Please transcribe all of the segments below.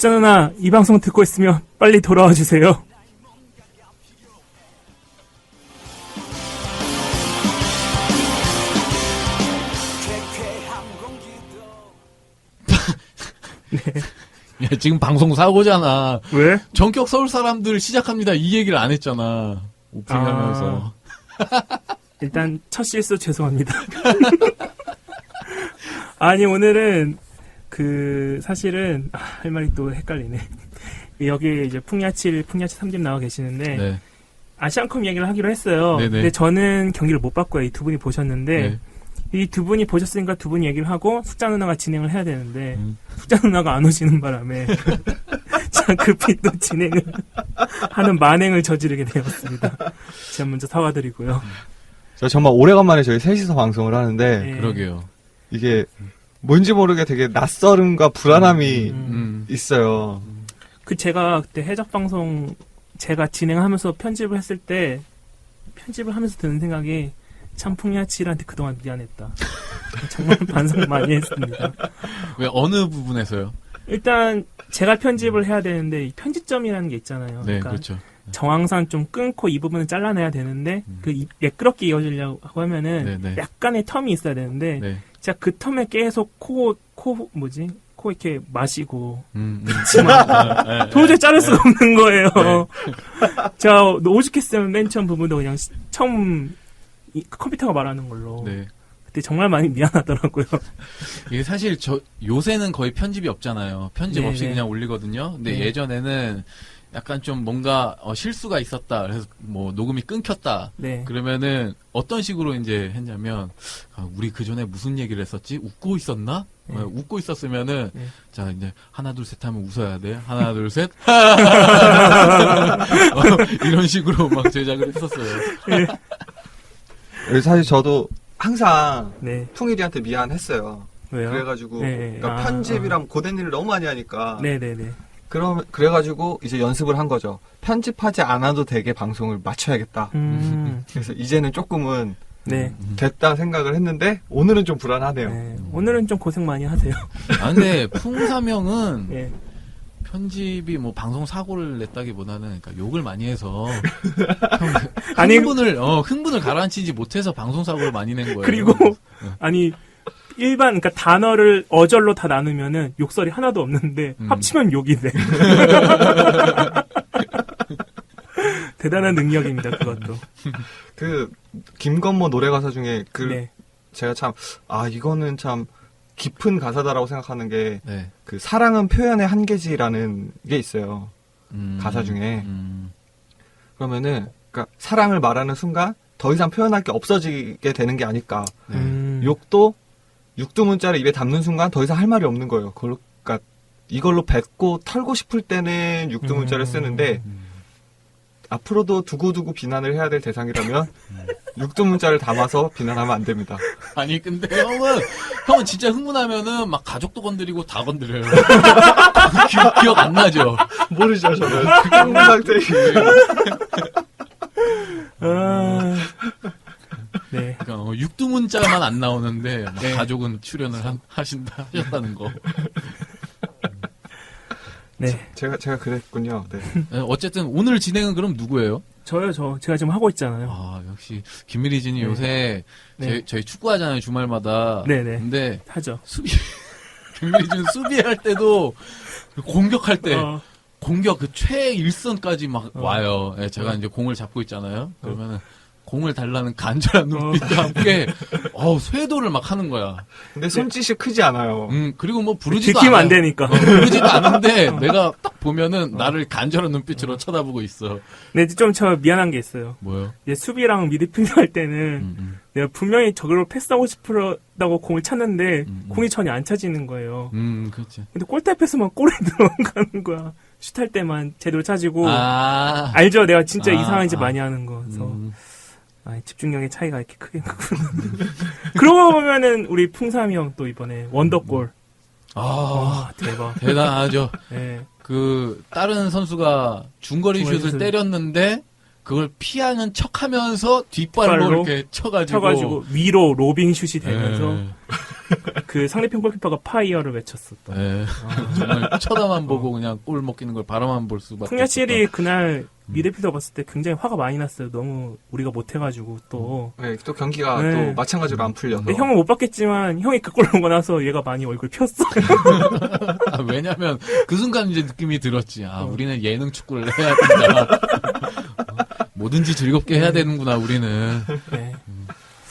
숙자 누나, 이 방송 듣고 있으면 빨리 돌아와 주세요. 야, 지금 방송 사고잖아. 왜? 전격 서울 사람들 시작합니다. 이 얘기를 안 했잖아. 오프닝하면서. 일단 첫 실수 죄송합니다. 아니 오늘은 사실은 할 말이 또 헷갈리네. 여기 이제 풍야칠 3집 나와 계시는데 네. 아시안컵 얘기를 하기로 했어요. 네네. 근데 저는 경기를 못 봤고요. 이 두 분이 보셨는데 네. 이 두 분이 보셨으니까 두 분이 얘기를 하고 숙자 누나가 진행을 해야 되는데 숙자 누나가 안 오시는 바람에 제가 급히 또 진행을 하는 만행을 저지르게 되었습니다. 제가 먼저 사과드리고요. 저 정말 오래간만에 저희 셋이서 방송을 하는데 네. 그러게요. 이게 뭔지 모르게 되게 낯설음과 불안함이 있어요. 제가 그때 해적 방송 제가 진행하면서 편집을 했을 때 편집을 하면서 드는 생각이 참 풍야치한테 그동안 미안했다. 정말 반성 많이 했습니다. 왜 어느 부분에서요? 일단 제가 편집을 해야 되는데 이 편집점이라는 게 있잖아요. 네, 그러니까 그렇죠. 정황상 좀 끊고 이 부분을 잘라내야 되는데 매끄럽게 이어지려고 하면은 네. 약간의 텀이 있어야 되는데 네. 제가 그 텀에 계속 코 이렇게 마시고 네. 도저히 자를 수가 없는 거예요. 제가 오죽했으면 맨 처음 부분도 그냥 처음 컴퓨터가 말하는 걸로. 네. 그때 정말 많이 미안하더라고요. 이게 사실 요새는 거의 편집이 없잖아요. 편집 네, 없이 네. 그냥 올리거든요. 근데 네. 예전에는 약간 좀 뭔가 실수가 있었다. 그래서 뭐 녹음이 끊겼다. 네. 그러면은 어떤 식으로 이제 했냐면 우리 그 전에 무슨 얘기를 했었지? 웃고 있었나? 네. 웃고 있었으면은 네. 자 이제 하나 둘 셋 하면 웃어야 돼. 하나 둘 셋. 이런 식으로 막 제작을 했었어요. 사실 저도 항상 네. 풍일이한테 미안했어요. 왜요? 그래가지고 네. 그러니까 편집이랑 고된 일을 너무 많이 하니까 네네네. 그래가지고 이제 연습을 한 거죠. 편집하지 않아도 되게 방송을 맞춰야겠다. 그래서 이제는 조금은 네. 됐다 생각을 했는데 오늘은 좀 불안하네요. 네. 오늘은 좀 고생 많이 하세요. 아 근데 풍사명은 네. 편집이 뭐 방송 사고를 냈다기보다는 그러니까 욕을 많이 해서 아니, 흥분을 가라앉히지 못해서 방송 사고를 많이 낸 거예요. 그리고 아니 그러니까 단어를 어절로 다 나누면은 욕설이 하나도 없는데 합치면 욕이 돼. 대단한 능력입니다. 그것도. 그 김건모 노래 가사 중에 네. 제가 참 이거는 참 깊은 가사다라고 생각하는 게 네. 그 사랑은 표현의 한계지라는 게 있어요. 가사 중에. 그러면은 그러니까 사랑을 말하는 순간 더 이상 표현할 게 없어지게 되는 게 아닐까. 네. 욕도 육두문자를 입에 담는 순간 더 이상 할 말이 없는 거예요. 그러니까 이걸로 뱉고 털고 싶을 때는 육두문자를 쓰는데 앞으로도 두고두고 비난을 해야 될 대상이라면 육두문자를 담아서 비난하면 안 됩니다. 아니 근데 형은 진짜 흥분하면은 막 가족도 건드리고 다 건드려요. 기억 안 나죠? 모르죠, 저는. 흥분 상태예요. 네. 그러니까 육두문자만 안 나오는데 가족은 출연을 하셨다는 거. 네. 제가 그랬군요. 네. 어쨌든 오늘 진행은 그럼 누구예요? 제가 지금 하고 있잖아요. 아 역시 김미리진이 네. 요새 네. 저희 축구하잖아요 주말마다. 네네. 근데 하죠. 김미리진 수비할 때도 공격할 때 공격 그 최일선까지 막 와요. 예, 제가 이제 공을 잡고 있잖아요. 그러면은 공을 달라는 간절한 눈빛과 함께 쇄도를 막 하는 거야. 근데 손짓이 크지 않아요. 그리고 뭐 부르지도 들키면 않아요. 안 되니까. 부르지도 않은데 내가 딱 보면은 나를 간절한 눈빛으로 쳐다보고 있어. 네, 좀 저 미안한 게 있어요. 뭐요? 이제 수비랑 미드필드 할 때는 내가 분명히 저걸로 패스하고 싶다고 공을 찼는데 공이 전혀 안 차지는 거예요. 그렇지. 근데 골대 앞에서만 골에 들어가는 거야. 슛할 때만 제대로 차지고. 아, 알죠? 내가 진짜 아, 이상한 짓 아. 많이 하는 거. 그래서 집중력의 차이가 이렇게 크게 크구나. 그러고 보면은 우리 풍삼이 형 또 이번에 원더골. 와, 대박. 대단하죠. 네. 그 다른 선수가 중거리 중거리 슛을 슛을 때렸는데 그걸 피하는 척하면서 뒷발로 뒷발로 이렇게 쳐가지고 위로 로빙 슛이 되면서 예. 그 상대편 골키퍼가 파이어를 외쳤었던. 네. 정말 쳐다만 보고 그냥 골 먹히는 걸 바라만 볼 수밖에. 풍야실이 그날 미드필더 봤을 때 굉장히 화가 많이 났어요. 너무 우리가 못해가지고 또. 네, 또 경기가 네. 또 마찬가지로 안 풀려서. 근데 형은 못 봤겠지만 형이 그 골 넣고 나서 얘가 많이 얼굴 폈어. 아, 왜냐면 그 순간 이제 느낌이 들었지. 아, 우리는 예능 축구를 해야 된다. 뭐든지 즐겁게 해야 되는구나, 우리는. 네.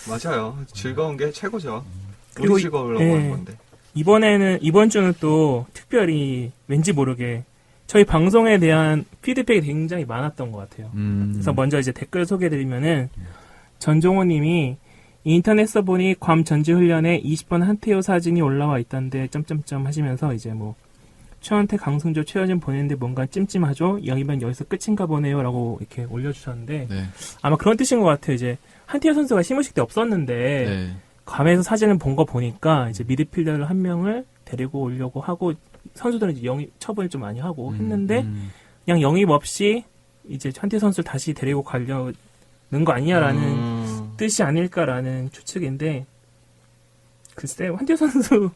맞아요. 즐거운 게 최고죠. 그리고 우리 즐거우려고 예. 하는 건데. 이번 주는 또 특별히 왠지 모르게 저희 방송에 대한 피드백이 굉장히 많았던 것 같아요. 그래서 먼저 이제 댓글 소개해드리면은 전종호 님이 인터넷에서 보니 괌 전지훈련에 20번 한태호 사진이 올라와 있던데 점점점 하시면서 이제 뭐 최원태, 강승조, 최여진 보냈는데 뭔가 찜찜하죠? 영입은 여기서 끝인가 보네요 라고 이렇게 올려주셨는데 네. 아마 그런 뜻인 것 같아요. 이제 한태호 선수가 시무식 때 없었는데 네. 괌에서 사진을 본 거 보니까 이제 미드필더를 한 명을 데리고 오려고 하고 선수들은 이제 영입 처분을 좀 많이 하고 했는데 그냥 영입 없이 이제 한태 선수를 다시 데리고 가려는 거 아니냐라는 뜻이 아닐까라는 추측인데 글쎄 한태 선수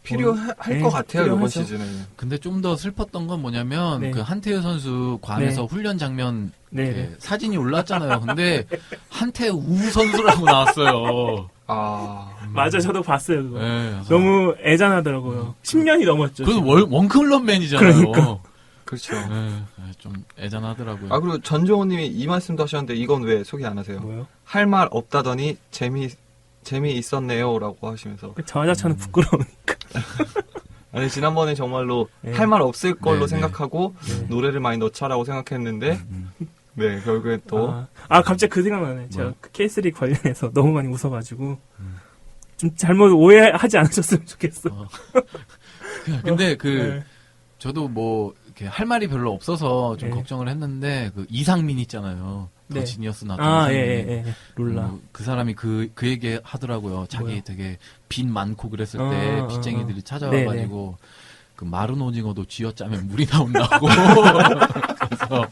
필요할 네, 것 같아요, 이번 필요하죠. 시즌에는. 근데 좀 더 슬펐던 건 뭐냐면 네. 그 한태우 선수 괌에서 네. 훈련 장면 네, 이렇게 네. 사진이 올랐잖아요. 근데 한태우 선수라고 나왔어요. 아, 맞아 저도 봤어요 그거. 네, 그래서 너무 애잔하더라고요. 10년이 넘었죠. 그래서 지금. 원클럽맨이잖아요. 그러니까. 그렇죠. 네, 좀 애잔하더라고요. 아, 그리고 전종호님이 이 말씀도 하셨는데 이건 왜 소개 안 하세요? 뭐요? 할 말 없다더니 재미있었네요라고 하시면서. 저는 부끄러우니까. 아니, 지난번에 정말로 네. 할 말 없을 걸로 네, 생각하고 네. 노래를 많이 넣자라고 생각했는데, 네, 결국에 또. 갑자기 그 생각나네. 제가 그 K3 관련해서 너무 많이 웃어가지고 좀 잘못 오해하지 않으셨으면 좋겠어. 근데 그 네. 저도 뭐 이렇게 할 말이 별로 없어서 좀 네. 걱정을 했는데 그 이상민 있잖아요. 네. 더 지니어스 나왔던 이상민. 예. 룰라. 그 사람이 그 얘기 하더라고요. 자기 뭐요? 되게 빚 많고 그랬을 때 빚쟁이들이 찾아와가지고 그 마른 오징어도 쥐어짜면 물이 나온다고. 그래서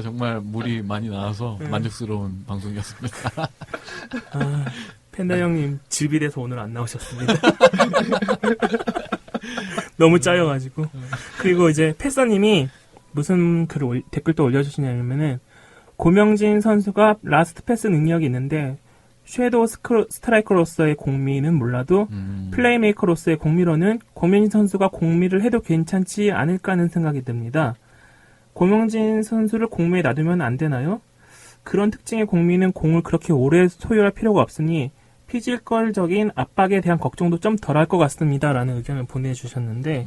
정말 물이 많이 나와서 만족스러운 방송이었습니다. 팬더 형님 질비돼서 오늘 안 나오셨습니다. 너무 짜여가지고. 그리고 이제 패서님이 무슨 글을 댓글 또 올려주시냐면은 고명진 선수가 라스트 패스 능력이 있는데 섀도우 스트라이커로서의 공미는 몰라도 플레이메이커로서의 공미로는 고명진 선수가 공미를 해도 괜찮지 않을까 하는 생각이 듭니다. 고명진 선수를 공미에 놔두면 안 되나요? 그런 특징의 공미는 공을 그렇게 오래 소유할 필요가 없으니 피지컬적인 압박에 대한 걱정도 좀 덜할 것 같습니다. 라는 의견을 보내주셨는데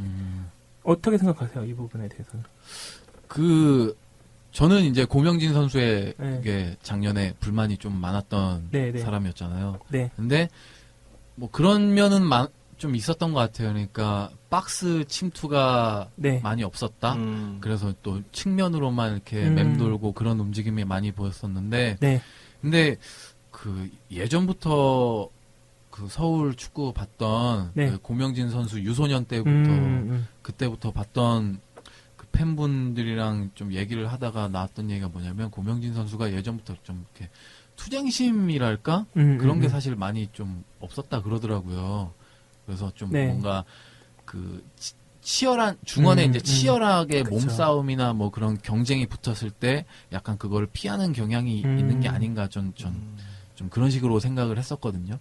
어떻게 생각하세요? 이 부분에 대해서는. 저는 이제 고명진 선수에게 네. 작년에 불만이 좀 많았던 네, 네. 사람이었잖아요. 네. 근데 뭐 그런 면은 좀 있었던 것 같아요. 그러니까 박스 침투가 네. 많이 없었다. 그래서 또 측면으로만 이렇게 음. 맴돌고 그런 움직임이 많이 보였었는데, 네. 근데 그 예전부터 그 서울 축구 봤던 네. 그 고명진 선수 유소년 때부터 그때부터 봤던 그 팬분들이랑 좀 얘기를 하다가 나왔던 얘기가 뭐냐면 고명진 선수가 예전부터 좀 이렇게 투쟁심이랄까 그런 게 사실 많이 좀 없었다 그러더라고요. 그래서 좀 네. 뭔가 그 치열한 중원에 이제 치열하게 그쵸. 몸싸움이나 뭐 그런 경쟁이 붙었을 때 약간 그걸 피하는 경향이 있는 게 아닌가 좀 그런 식으로 생각을 했었거든요.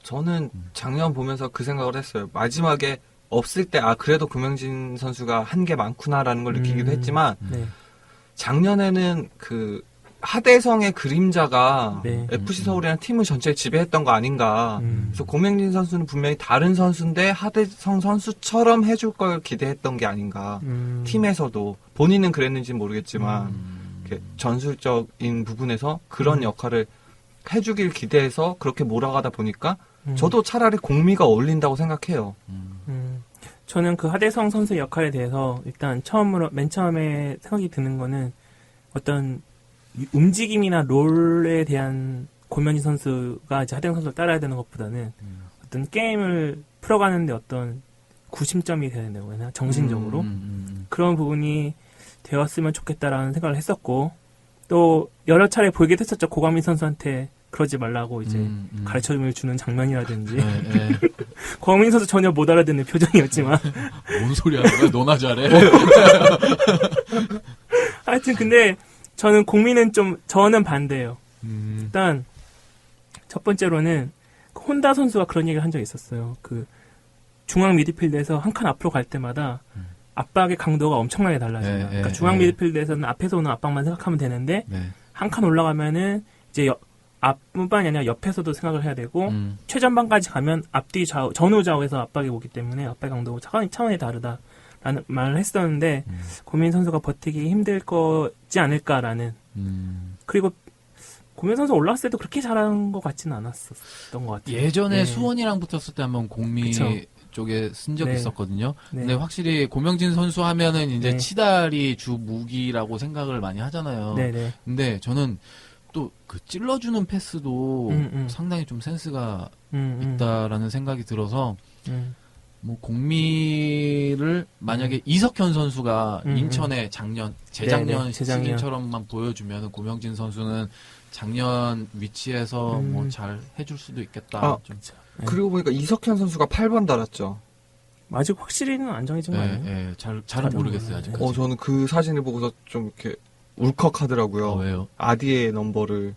저는 작년 보면서 그 생각을 했어요. 마지막에 없을 때, 그래도 고명진 선수가 한 게 많구나라는 걸 느끼기도 했지만, 네. 작년에는 그 하대성의 그림자가 네. FC 서울이라는 팀을 전체를 지배했던 거 아닌가. 그래서 고명진 선수는 분명히 다른 선수인데 하대성 선수처럼 해줄 걸 기대했던 게 아닌가. 팀에서도 본인은 그랬는지는 모르겠지만 이렇게 전술적인 부분에서 그런 역할을 해주길 기대해서 그렇게 몰아가다 보니까 저도 차라리 공미가 어울린다고 생각해요. 저는 그 하대성 선수 역할에 대해서 일단 맨 처음에 생각이 드는 거는 어떤 움직임이나 롤에 대한 고명진 선수가 이제 하대성 선수를 따라야 되는 것보다는 어떤 게임을 풀어가는데 어떤 구심점이 되야 된다고 해야 되나? 정신적으로. 그런 부분이 되었으면 좋겠다라는 생각을 했었고, 또 여러 차례 보이기도 했었죠. 고광민 선수한테 그러지 말라고 이제 가르쳐줌을 주는 장면이라든지 네, 네. 고영민 선수 전혀 못 알아듣는 표정이었지만 뭔 소리 하는 거야? 너나 잘해? 하여튼 근데 저는 저는 반대예요. 일단 첫 번째로는 혼다 선수가 그런 얘기를 한 적이 있었어요. 그 중앙 미드필드에서 한 칸 앞으로 갈 때마다 압박의 강도가 엄청나게 달라져요. 그러니까 중앙 미드필드에서는 앞에서 오는 압박만 생각하면 되는데 네. 한 칸 올라가면은 이제 앞뿐만이 아니라 옆에서도 생각을 해야 되고 최전방까지 가면 앞뒤 좌우 전후 좌우에서 압박이 오기 때문에 압박의 강도가 차원이 다르다라는 말을 했었는데 고민 선수가 버티기 힘들 거지 않을까라는 그리고 고민 선수 올라왔을 때도 그렇게 잘한 것 같지는 않았었던 것 같아요. 예전에 네. 수원이랑 붙었을 때 한번 공미 그쵸. 쪽에 쓴 적이 네. 있었거든요. 네. 근데 확실히 고명진 선수 하면은 이제 네. 치달이 주 무기라고 생각을 많이 하잖아요. 네네. 근데 저는 또 그 찔러주는 패스도 상당히 좀 센스가 있다라는 생각이 들어서 뭐 공미를 만약에 이석현 선수가 인천에 재작년 네네, 시즌처럼만 보여주면 고명진 선수는 작년 위치에서 뭐 잘 해줄 수도 있겠다. 아, 좀. 그리고 보니까 이석현 선수가 8번 달았죠. 아직 확실히는 안 정해진 거 아니에요? 예, 잘은 모르겠어요 아직까지. 저는 그 사진을 보고서 좀 이렇게 울컥하더라고요. 왜요? 아디의 넘버를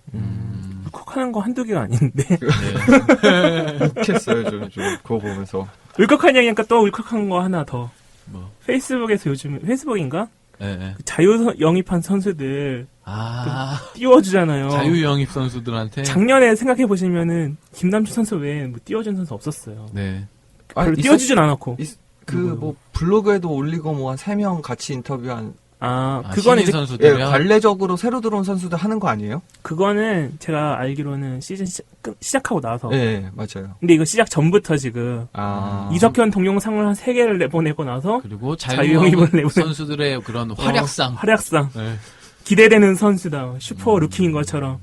울컥하는 거 한두 개가 아닌데 네. 욱했어요. 저는 좀 그거 보면서. 울컥한 얘기니까 또 울컥한 거 하나 더. 뭐. 페이스북에서 요즘 페이스북인가? 예. 그 자유 영입한 선수들 아, 띄워주잖아요. 자유 영입 선수들한테. 작년에 생각해 보시면은 김남주 선수 외에 뭐 띄워준 선수 없었어요. 네. 별로 띄워주진 않았고. 그 뭐 블로그에도 올리고 뭐 한 3명 같이 인터뷰한 그거는 이제 선수들이요. 관례적으로 새로 들어온 선수들 하는 거 아니에요? 그거는 제가 알기로는 시즌 시작하고 나서. 네, 맞아요. 근데 이거 시작 전부터 지금 이석현 동영상을 한 3개를 내보내고 나서 그리고 자유 영입을 자유 내보내. 선수들의 그런 활약상. 활약상. 네. 기대되는 선수다. 슈퍼 루키인 것처럼.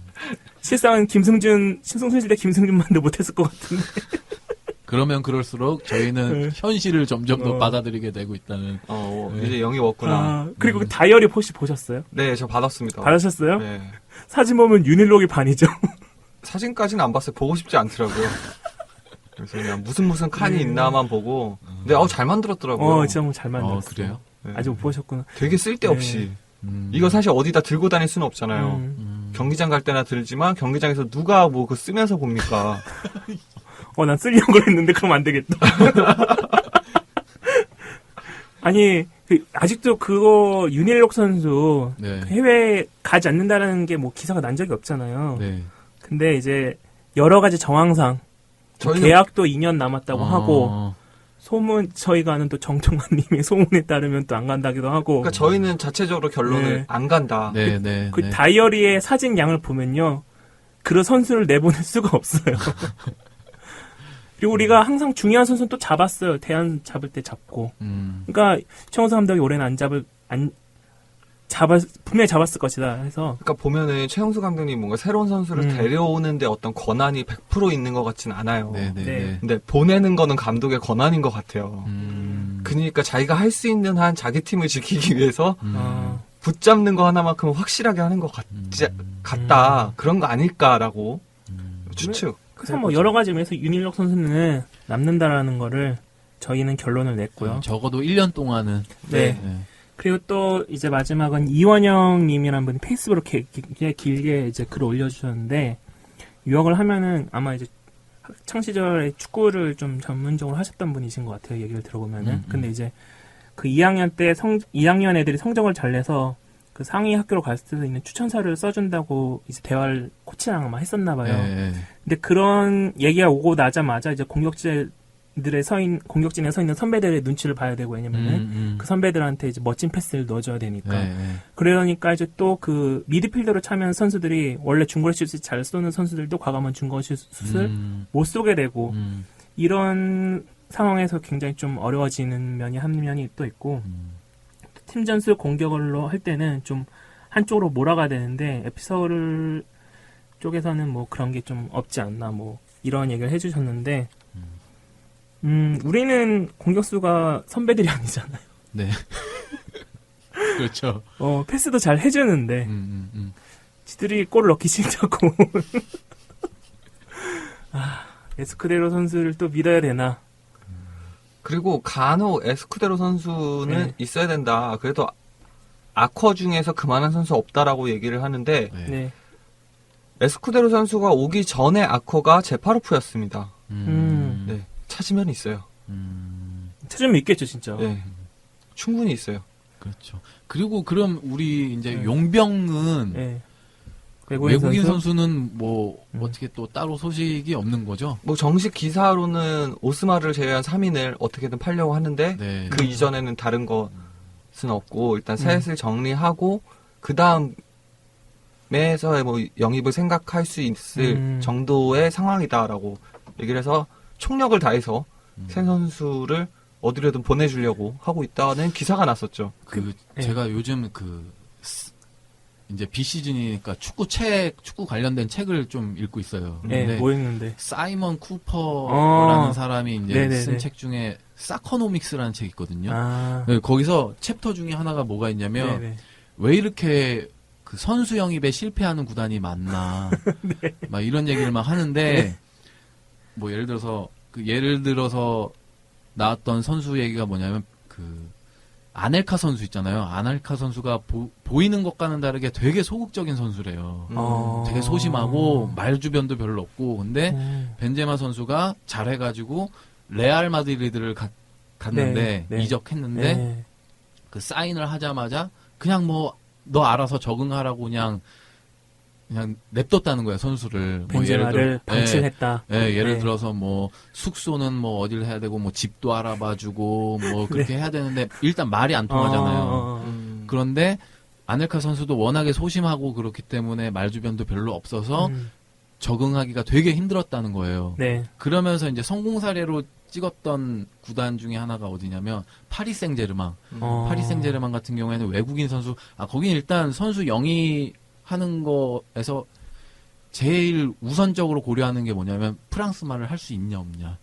실상은 신승준 시대 김승준만도 못했을 것 같은데. 그러면 그럴수록 저희는 네. 현실을 점점 더 받아들이게 되고 있다는. 네. 이제 영입 왔구나. 그리고 그 다이어리 혹시 보셨어요? 네, 저 받았습니다. 받으셨어요? 네. 사진 보면 윤일록이 반이죠. 사진까지는 안 봤어요. 보고 싶지 않더라고요. 그래서 그냥 무슨 칸이 있나만 보고. 근데 잘 만들었더라고요. 진짜 잘 만들었어요. 그래요? 네. 아직 못 보셨구나. 되게 쓸데없이. 이거 사실 어디다 들고 다닐 수는 없잖아요. 경기장 갈 때나 들지만 경기장에서 누가 뭐 그 쓰면서 봅니까? 난 쓰려고 했는데 그럼 안 되겠다. 아니, 아직도 그거 윤일록 선수 네. 해외 가지 않는다는 게 뭐 기사가 난 적이 없잖아요. 네. 근데 이제 여러 가지 정황상 계약도 2년 남았다고 하고 소문 저희가 아는 또 정청환 님의 소문에 따르면 또 안 간다기도 하고. 그러니까 저희는 자체적으로 결론을 네. 안 간다. 네. 그 다이어리의 사진 양을 보면요. 그런 선수를 내보낼 수가 없어요. 그리고 우리가 항상 중요한 선수는 또 잡았어요. 대안 잡을 때 잡고. 그러니까 최원수 감독이 올해는 분명히 잡았을 것이다 해서. 그러니까 보면은 최용수 감독님 뭔가 새로운 선수를 데려오는데 어떤 권한이 100% 있는 것 같진 않아요. 네. 근데 보내는 거는 감독의 권한인 것 같아요. 그러니까 자기가 할 수 있는 한 자기 팀을 지키기 위해서 붙잡는 거 하나만큼은 확실하게 하는 것 같다. 그런 거 아닐까라고 추측. 그래서 뭐 여러 가지 면에서 윤일록 선수는 남는다라는 거를 저희는 결론을 냈고요. 적어도 1년 동안은. 네. 그리고 또 이제 마지막은 이원영 님이라는 분이 페이스북으로 길게 이제 글을 올려주셨는데, 유학을 하면은 아마 이제 학창 시절에 축구를 좀 전문적으로 하셨던 분이신 것 같아요. 얘기를 들어보면은. 근데 이제 그 2학년 때 2학년 애들이 성적을 잘 내서 그 상위 학교로 갔을 때 있는 추천서를 써준다고 이제 대화를 코치랑 아마 했었나 봐요. 근데 그런 얘기가 오고 나자마자 이제 공격진에 서 있는 선배들의 눈치를 봐야 되고, 왜냐면은 그 선배들한테 이제 멋진 패스를 넣어줘야 되니까. 그러니까 이제 또 그 미드필더로 참여한 선수들이 원래 중거리슛을 잘 쏘는 선수들도 과감한 중거리슛을 못 쏘게 되고, 이런 상황에서 굉장히 좀 어려워지는 면이 한 면이 또 있고, 팀 전술 공격으로 할 때는 좀 한쪽으로 몰아가야 되는데, 에피서드 쪽에서는 뭐 그런 게 좀 없지 않나, 뭐 이런 얘기를 해주셨는데, 우리는 공격수가 선배들이 아니잖아요. 네. 그렇죠. 패스도 잘 해주는데, 지들이 골을 넣기 싫다고. 에스쿠데로 선수를 또 믿어야 되나? 그리고 간혹 에스쿠데로 선수는 네. 있어야 된다. 그래도 아커 중에서 그만한 선수 없다라고 얘기를 하는데 네. 네. 에스쿠데로 선수가 오기 전에 아커가 제파로프였습니다. 음. 찾으면 있어요. 찾으면 있겠죠, 진짜. 네. 충분히 있어요. 그렇죠. 그리고 그럼 우리 이제 네. 용병은 네. 외국인 선수는 뭐 음. 어떻게 또 따로 소식이 없는 거죠? 뭐 정식 기사로는 오스마를 제외한 3인을 어떻게든 팔려고 하는데 네. 그 이전에는 다른 것은 없고 일단 음. 셋을 정리하고 그 다음에서 뭐 영입을 생각할 수 있을 정도의 상황이다라고 얘기를 해서 총력을 다해서 새 선수를 어디로든 보내주려고 하고 있다는 기사가 났었죠. 그 네. 제가 요즘 이제 비시즌이니까 축구 관련된 책을 좀 읽고 있어요. 네, 근데 뭐 했는데. 사이먼 쿠퍼라는 사람이 이제 네네네. 쓴 책 중에 사커노믹스라는 책이 있거든요. 아. 네, 거기서 챕터 중에 하나가 뭐가 있냐면 네네. 왜 이렇게 그 선수 영입에 실패하는 구단이 많나 네. 막 이런 얘기를 막 하는데 뭐 예를 들어서 나왔던 선수 얘기가 뭐냐면 그 아넬카 선수 있잖아요. 아넬카 선수가 보이는 것과는 다르게 되게 소극적인 선수래요. 되게 소심하고 말 주변도 별로 없고 근데 벤제마 선수가 잘해가지고 레알 마드리드를 갔는데 네, 네. 이적했는데 네. 그 사인을 하자마자 그냥 뭐 너 알아서 적응하라고 그냥 냅뒀다는 거예요 선수를. 벤제마를 방치했다. 예를 네. 들어서 뭐 숙소는 뭐 어디를 해야 되고 뭐 집도 알아봐주고 뭐 그렇게 해야 되는데 일단 말이 안 통하잖아요. 그런데 아넬카 선수도 워낙에 소심하고 그렇기 때문에 말 주변도 별로 없어서 적응하기가 되게 힘들었다는 거예요. 네. 그러면서 이제 성공 사례로 찍었던 구단 중에 하나가 어디냐면 파리 생제르맹. 파리 생제르맹 같은 경우에는 외국인 선수 거긴 일단 선수 영입하는 거에서 제일 우선적으로 고려하는 게 뭐냐면 프랑스 말을 할 수 있냐 없냐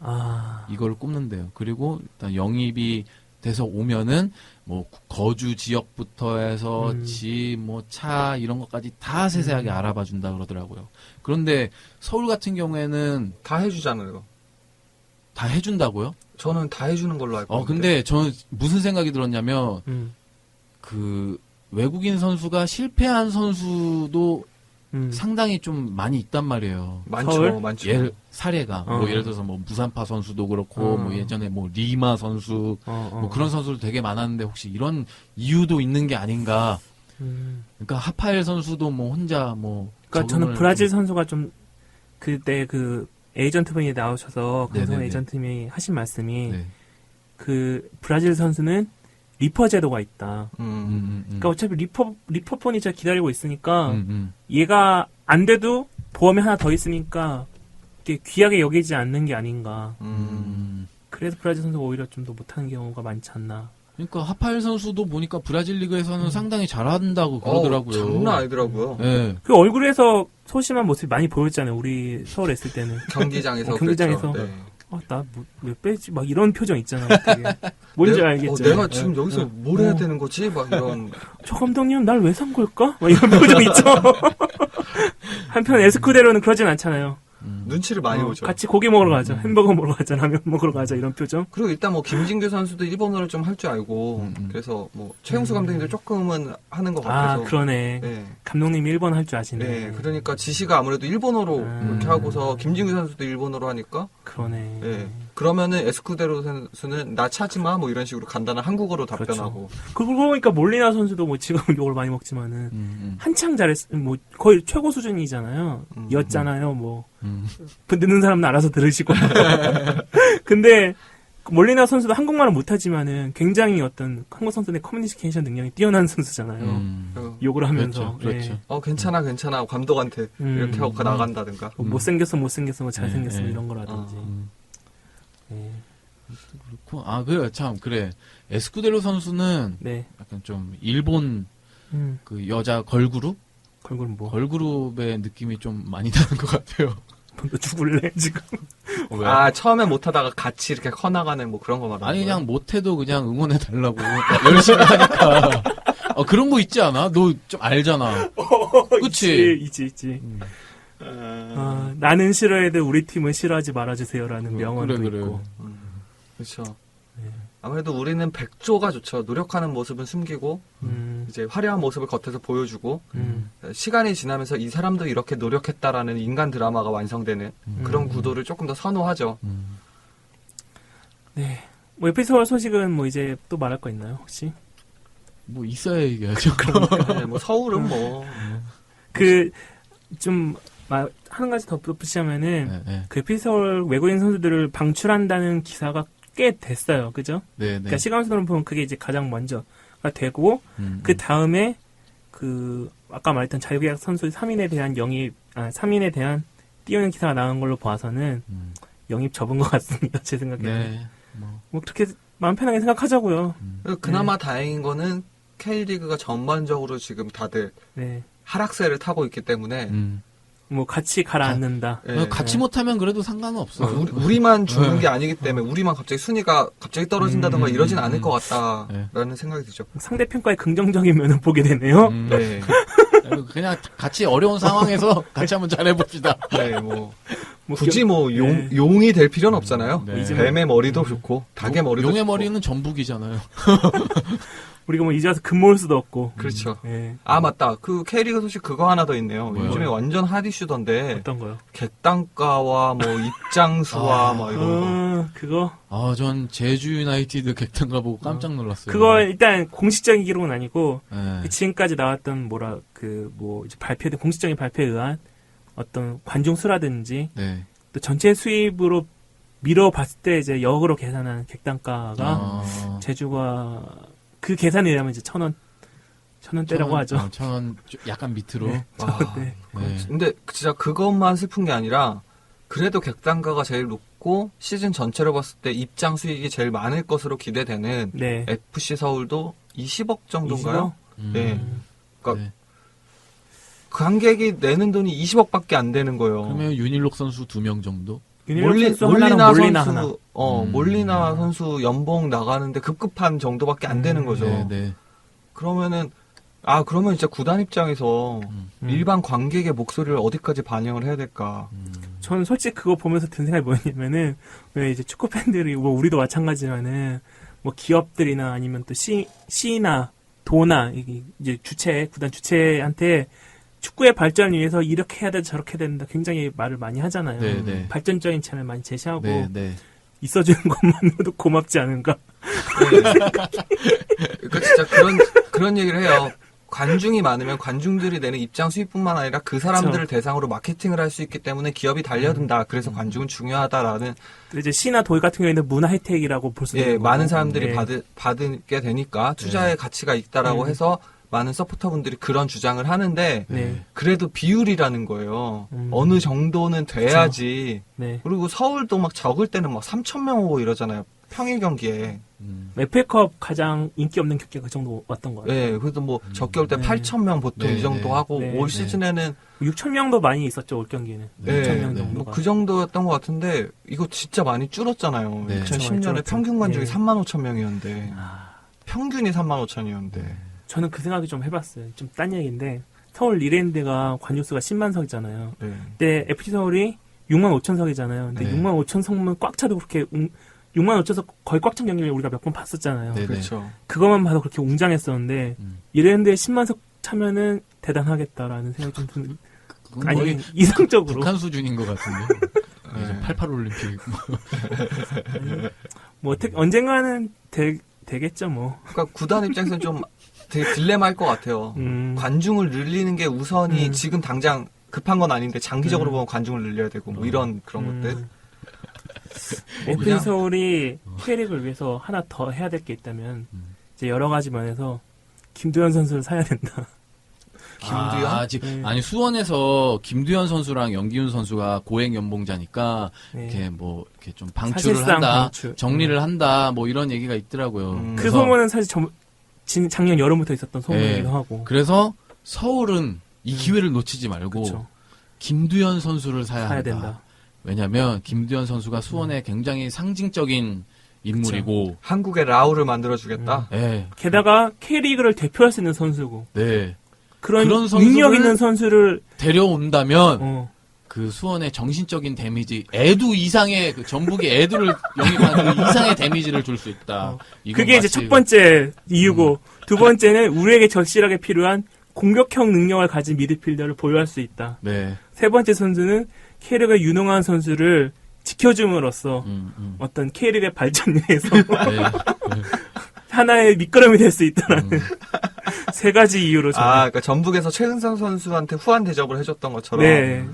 이걸 꼽는데요. 그리고 일단 영입이 돼서 오면은 뭐 거주 지역부터 해서 집, 뭐 차 이런 것까지 다 세세하게 알아봐 준다 그러더라고요. 그런데 서울 같은 경우에는 다 해주잖아요. 다 해준다고요? 저는 다 해주는 걸로 알고 있는데. 근데 저는 무슨 생각이 들었냐면 그 외국인 선수가 실패한 선수도 상당히 좀 많이 있단 말이에요. 많죠, 많죠. 사례가 뭐 예를 들어서 뭐 무산파 선수도 그렇고 뭐 예전에 뭐 리마 선수 뭐 그런 선수도 되게 많았는데 혹시 이런 이유도 있는 게 아닌가? 그러니까 하파엘 선수도 뭐 혼자 뭐 그러니까 저는 브라질 선수가 좀 그때 그 에이전트분이 나오셔서 강성 네네네. 에이전트님이 하신 말씀이 네. 그 브라질 선수는 리퍼 제도가 있다. 그러니까 어차피 리퍼폰이 진짜 기다리고 있으니까 얘가 안 돼도 보험이 하나 더 있으니까 이게 귀하게 여기지 않는 게 아닌가. 그래서 브라질 선수가 오히려 좀 더 못하는 경우가 많지 않나. 그러니까 하파엘 선수도 보니까 브라질 리그에서는 상당히 잘한다고 그러더라고요. 장난 아니더라고요. 네. 그 얼굴에서 소심한 모습이 많이 보였잖아요. 우리 서울에 있을 때는. 경기장에서. 경기장에서. 그랬죠. 네. 나 왜 빼지? 막 이런 표정 있잖아. 되게. 뭔지 알겠죠? 내가 지금 여기서 뭘 해야 되는 거지? 막 이런. 저 감독님 날 왜 산 걸까? 막 이런 표정 있죠. 한편 에스쿠데로는 그러진 않잖아요. 눈치를 많이 보죠. 같이 고기 먹으러 가자. 햄버거 먹으러 가자. 라면 먹으러 가자. 이런 표정. 그리고 일단 뭐 김진규 선수도 일본어를 좀 할 줄 알고 그래서 뭐 최용수 감독님도 조금은 하는 것 같아서. 그러네. 네. 감독님이 일본어 할 줄 아시네. 네, 그러니까 지시가 아무래도 일본어로 이렇게 하고서 김진규 선수도 일본어로 하니까. 그러네. 네. 그러면은 에스쿠데로 선수는 나 차지 마 뭐 이런 식으로 간단한 한국어로 답변하고. 그러고 보니까 몰리나 선수도 뭐 지금 욕을 많이 먹지만은 한창 뭐 거의 최고 수준이잖아요. 였잖아요. 뭐 듣는 사람은 알아서 들으시고. 근데 몰리나 선수도 한국말은 못하지만은 굉장히 어떤 한국 선수의 커뮤니케이션 능력이 뛰어난 선수잖아요. 욕을 하면서. 그렇죠. 괜찮아 감독한테 이렇게 하고 나간다든가. 뭐 못생겼어 뭐 잘생겼어 이런 거라든지. 그렇고 그래 참 그래 에스쿠데로 선수는 네. 약간 좀 일본 그 여자 걸그룹 걸그룹의 느낌이 좀 많이 나는 것 같아요. 너 죽을래 지금? 처음에 못하다가 같이 이렇게 커나가는 뭐 그런 거 말하는 아니 거예요? 그냥 못해도 그냥 응원해 달라고 열심히 하니까 그런 거 있지 않아? 너 좀 알잖아. 그치? 있지. 나는 싫어해도 우리 팀은 싫어하지 말아주세요라는 명언도 그래. 있고. 그렇죠. 네. 아무래도 우리는 백조가 좋죠. 노력하는 모습은 숨기고 이제 화려한 모습을 겉에서 보여주고 시간이 지나면서 이 사람도 이렇게 노력했다라는 인간 드라마가 완성되는 그런 구도를 조금 더 선호하죠. 네. 뭐 에피소드 소식은 뭐 이제 또 말할 거 있나요 혹시? 뭐 있어야 얘기하죠. 네, 뭐 서울은 뭐 좀 한 가지 더 덧붙이자면은 네. 그 에피소드 외국인 선수들을 방출한다는 기사가 꽤 됐어요, 그죠? 네. 그러니까 시간순으로 보면 그게 이제 가장 먼저가 되고 그 다음에 그 아까 말했던 자유계약 선수 3인에 대한 3인에 대한 띄우는 기사가 나온 걸로 봐서는 영입 접은 것 같습니다, 제 생각에는. 네. 뭐 그렇게 마음 편하게 생각하자고요. 그나마 다행인 거는 K리그가 전반적으로 지금 다들 네. 하락세를 타고 있기 때문에 뭐 같이 가라앉는다. 네. 같이 못하면 그래도 상관은 없어. 우리만 죽는 게 아니기 때문에 우리만 갑자기 순위가 갑자기 떨어진다던가 이러진 않을 것 같다라는 생각이 들죠. 상대평가의 긍정적인 면을 보게 되네요. 네. 그냥 같이 어려운 상황에서 같이 한번 잘해봅시다. 네, 굳이 용이 될 필요는 없잖아요. 네. 뱀의 머리도 좋고 닭의 머리도 용의 좋고. 머리는 전북이잖아요. 우리가 뭐 이제 와서 근모을 수도 없고. 그렇죠. 네. 아 맞다. 그 K리그 소식 그거 하나 더 있네요. 뭐요? 요즘에 완전 핫 이슈던데 어떤 거요? 객단가와 뭐 입장수와 뭐 이런 거. 그거? 전 제주 유나이티드 객단가 보고 깜짝 놀랐어요. 그거 일단 공식적인 기록은 아니고 네. 지금까지 나왔던 이제 발표된 공식적인 발표에 의한 어떤 관중 수라든지 네. 또 전체 수입으로 미뤄봤을 때 이제 역으로 계산한 객단가가 제주가 그 계산에 의하면 이제 1,000원대라고 하죠. 1,000원 약간 밑으로. 네. 네. 네. 근데 진짜 그것만 슬픈 게 아니라 그래도 객단가가 제일 높고 시즌 전체로 봤을 때 입장 수익이 제일 많을 것으로 기대되는 네. FC 서울도 20억 정도인가요? 20억? 네. 그러니까 네. 관객이 내는 돈이 20억밖에 안 되는 거예요. 그러면 윤일록 선수 2명 정도? 몰리나 하나. 몰리나 선수 연봉 나가는데 급급한 정도밖에 안 되는 거죠. 네. 그러면 진짜 구단 입장에서 일반 관객의 목소리를 어디까지 반영을 해야 될까? 저는 솔직히 그거 보면서 든 생각이 뭐였냐면은, 왜 이제 축구 팬들이, 뭐 우리도 마찬가지지만은, 뭐 기업들이나 아니면 또 시나 도나, 이제 구단 주체한테 축구의 발전을 위해서 이렇게 해야 된다, 저렇게 해야 된다, 굉장히 말을 많이 하잖아요. 네. 발전적인 채널 많이 제시하고, 네. 있어주는 것만으로도 고맙지 않은가? 그러니까 진짜 그런 얘기를 해요. 관중이 많으면 관중들이 내는 입장 수입뿐만 아니라 그 사람들을 대상으로 마케팅을 할 수 있기 때문에 기업이 달려든다. 그래서 관중은 중요하다라는. 이제 시나 도일 같은 경우에는 문화 혜택이라고 볼 수 있는 거고. 많은 사람들이 받게 되니까 투자의 가치가 있다라고 해서 많은 서포터분들이 그런 주장을 하는데 그래도 비율이라는 거예요. 어느 정도는 돼야지. 네. 그리고 서울도 막 적을 때는 막 3,000명 오고 이러잖아요. 평일 경기에. FA컵 가장 인기 없는 경기가 그 정도 왔던 거예요. 네, 그래도 뭐 적게 올 때 8,000명 보통 이 정도 하고 올 시즌에는 6,000명도 많이 있었죠, 올 경기는. 6,000명 정도가. 뭐 그 정도였던 것 같은데 이거 진짜 많이 줄었잖아요. 네. 2010년에 평균 관중이 35,000명이었는데 평균이 35,000이었는데 저는 그 생각이 좀 해봤어요. 좀 딴 얘기인데 서울 리랜드가 관중수가 10만석이잖아요. 근데 FC 서울이 65,000석이잖아요. 근데 65,000석만 꽉 차도 그렇게 65,000석 거의 꽉 찬 경기를 우리가 몇 번 봤었잖아요. 그렇죠. 그것만 봐도 그렇게 웅장했었는데 리랜드에 10만석 차면은 대단하겠다라는 생각이 좀 드는. 아니 이상적으로 북한 수준인 것 같은데. 88 올림픽. 뭐 언젠가는 되겠죠 뭐. 그러니까 구단 입장에서는 좀 되게 딜레마일 것 같아요. 관중을 늘리는 게 우선이 지금 당장 급한 건 아닌데 장기적으로 보면 관중을 늘려야 되고 뭐 이런 그런 것들. FC 서울이 K리그를 위해서 하나 더 해야 될 게 있다면 이제 여러 가지 면에서 김두현 선수를 사야 된다. 김두현? 아니 수원에서 김두현 선수랑 연기훈 선수가 고액 연봉자니까 이렇게 뭐 이렇게 좀 방출을 한다, 정리를 한다, 뭐 이런 얘기가 있더라고요. 그 소문은 사실 작년 여름부터 있었던 소문이기도 하고. 그래서 서울은 이 기회를 놓치지 말고 김두현 선수를 사야 된다. 왜냐하면 김두현 선수가 수원에 굉장히 상징적인 인물이고 한국의 라울을 만들어주겠다. 게다가 K리그를 대표할 수 있는 선수고. 네. 그런 능력 있는 선수를 데려온다면 그 수원의 정신적인 데미지, 애도 이상의 그 전북이 애들을 영입하는 그 이상의 데미지를 줄 수 있다. 이건 그게 이제 마치 첫 번째 이유고 두 번째는 우리에게 절실하게 필요한 공격형 능력을 가진 미드필더를 보유할 수 있다. 네. 세 번째 선수는 K리그의 유능한 선수를 지켜줌으로써 어떤 K리그의 발전에 위해서 네. 하나의 밑거름이 될 수 있다라는 세 가지 이유로 저는 그러니까 전북에서 최은성 선수한테 후한 대접을 해줬던 것처럼. 네.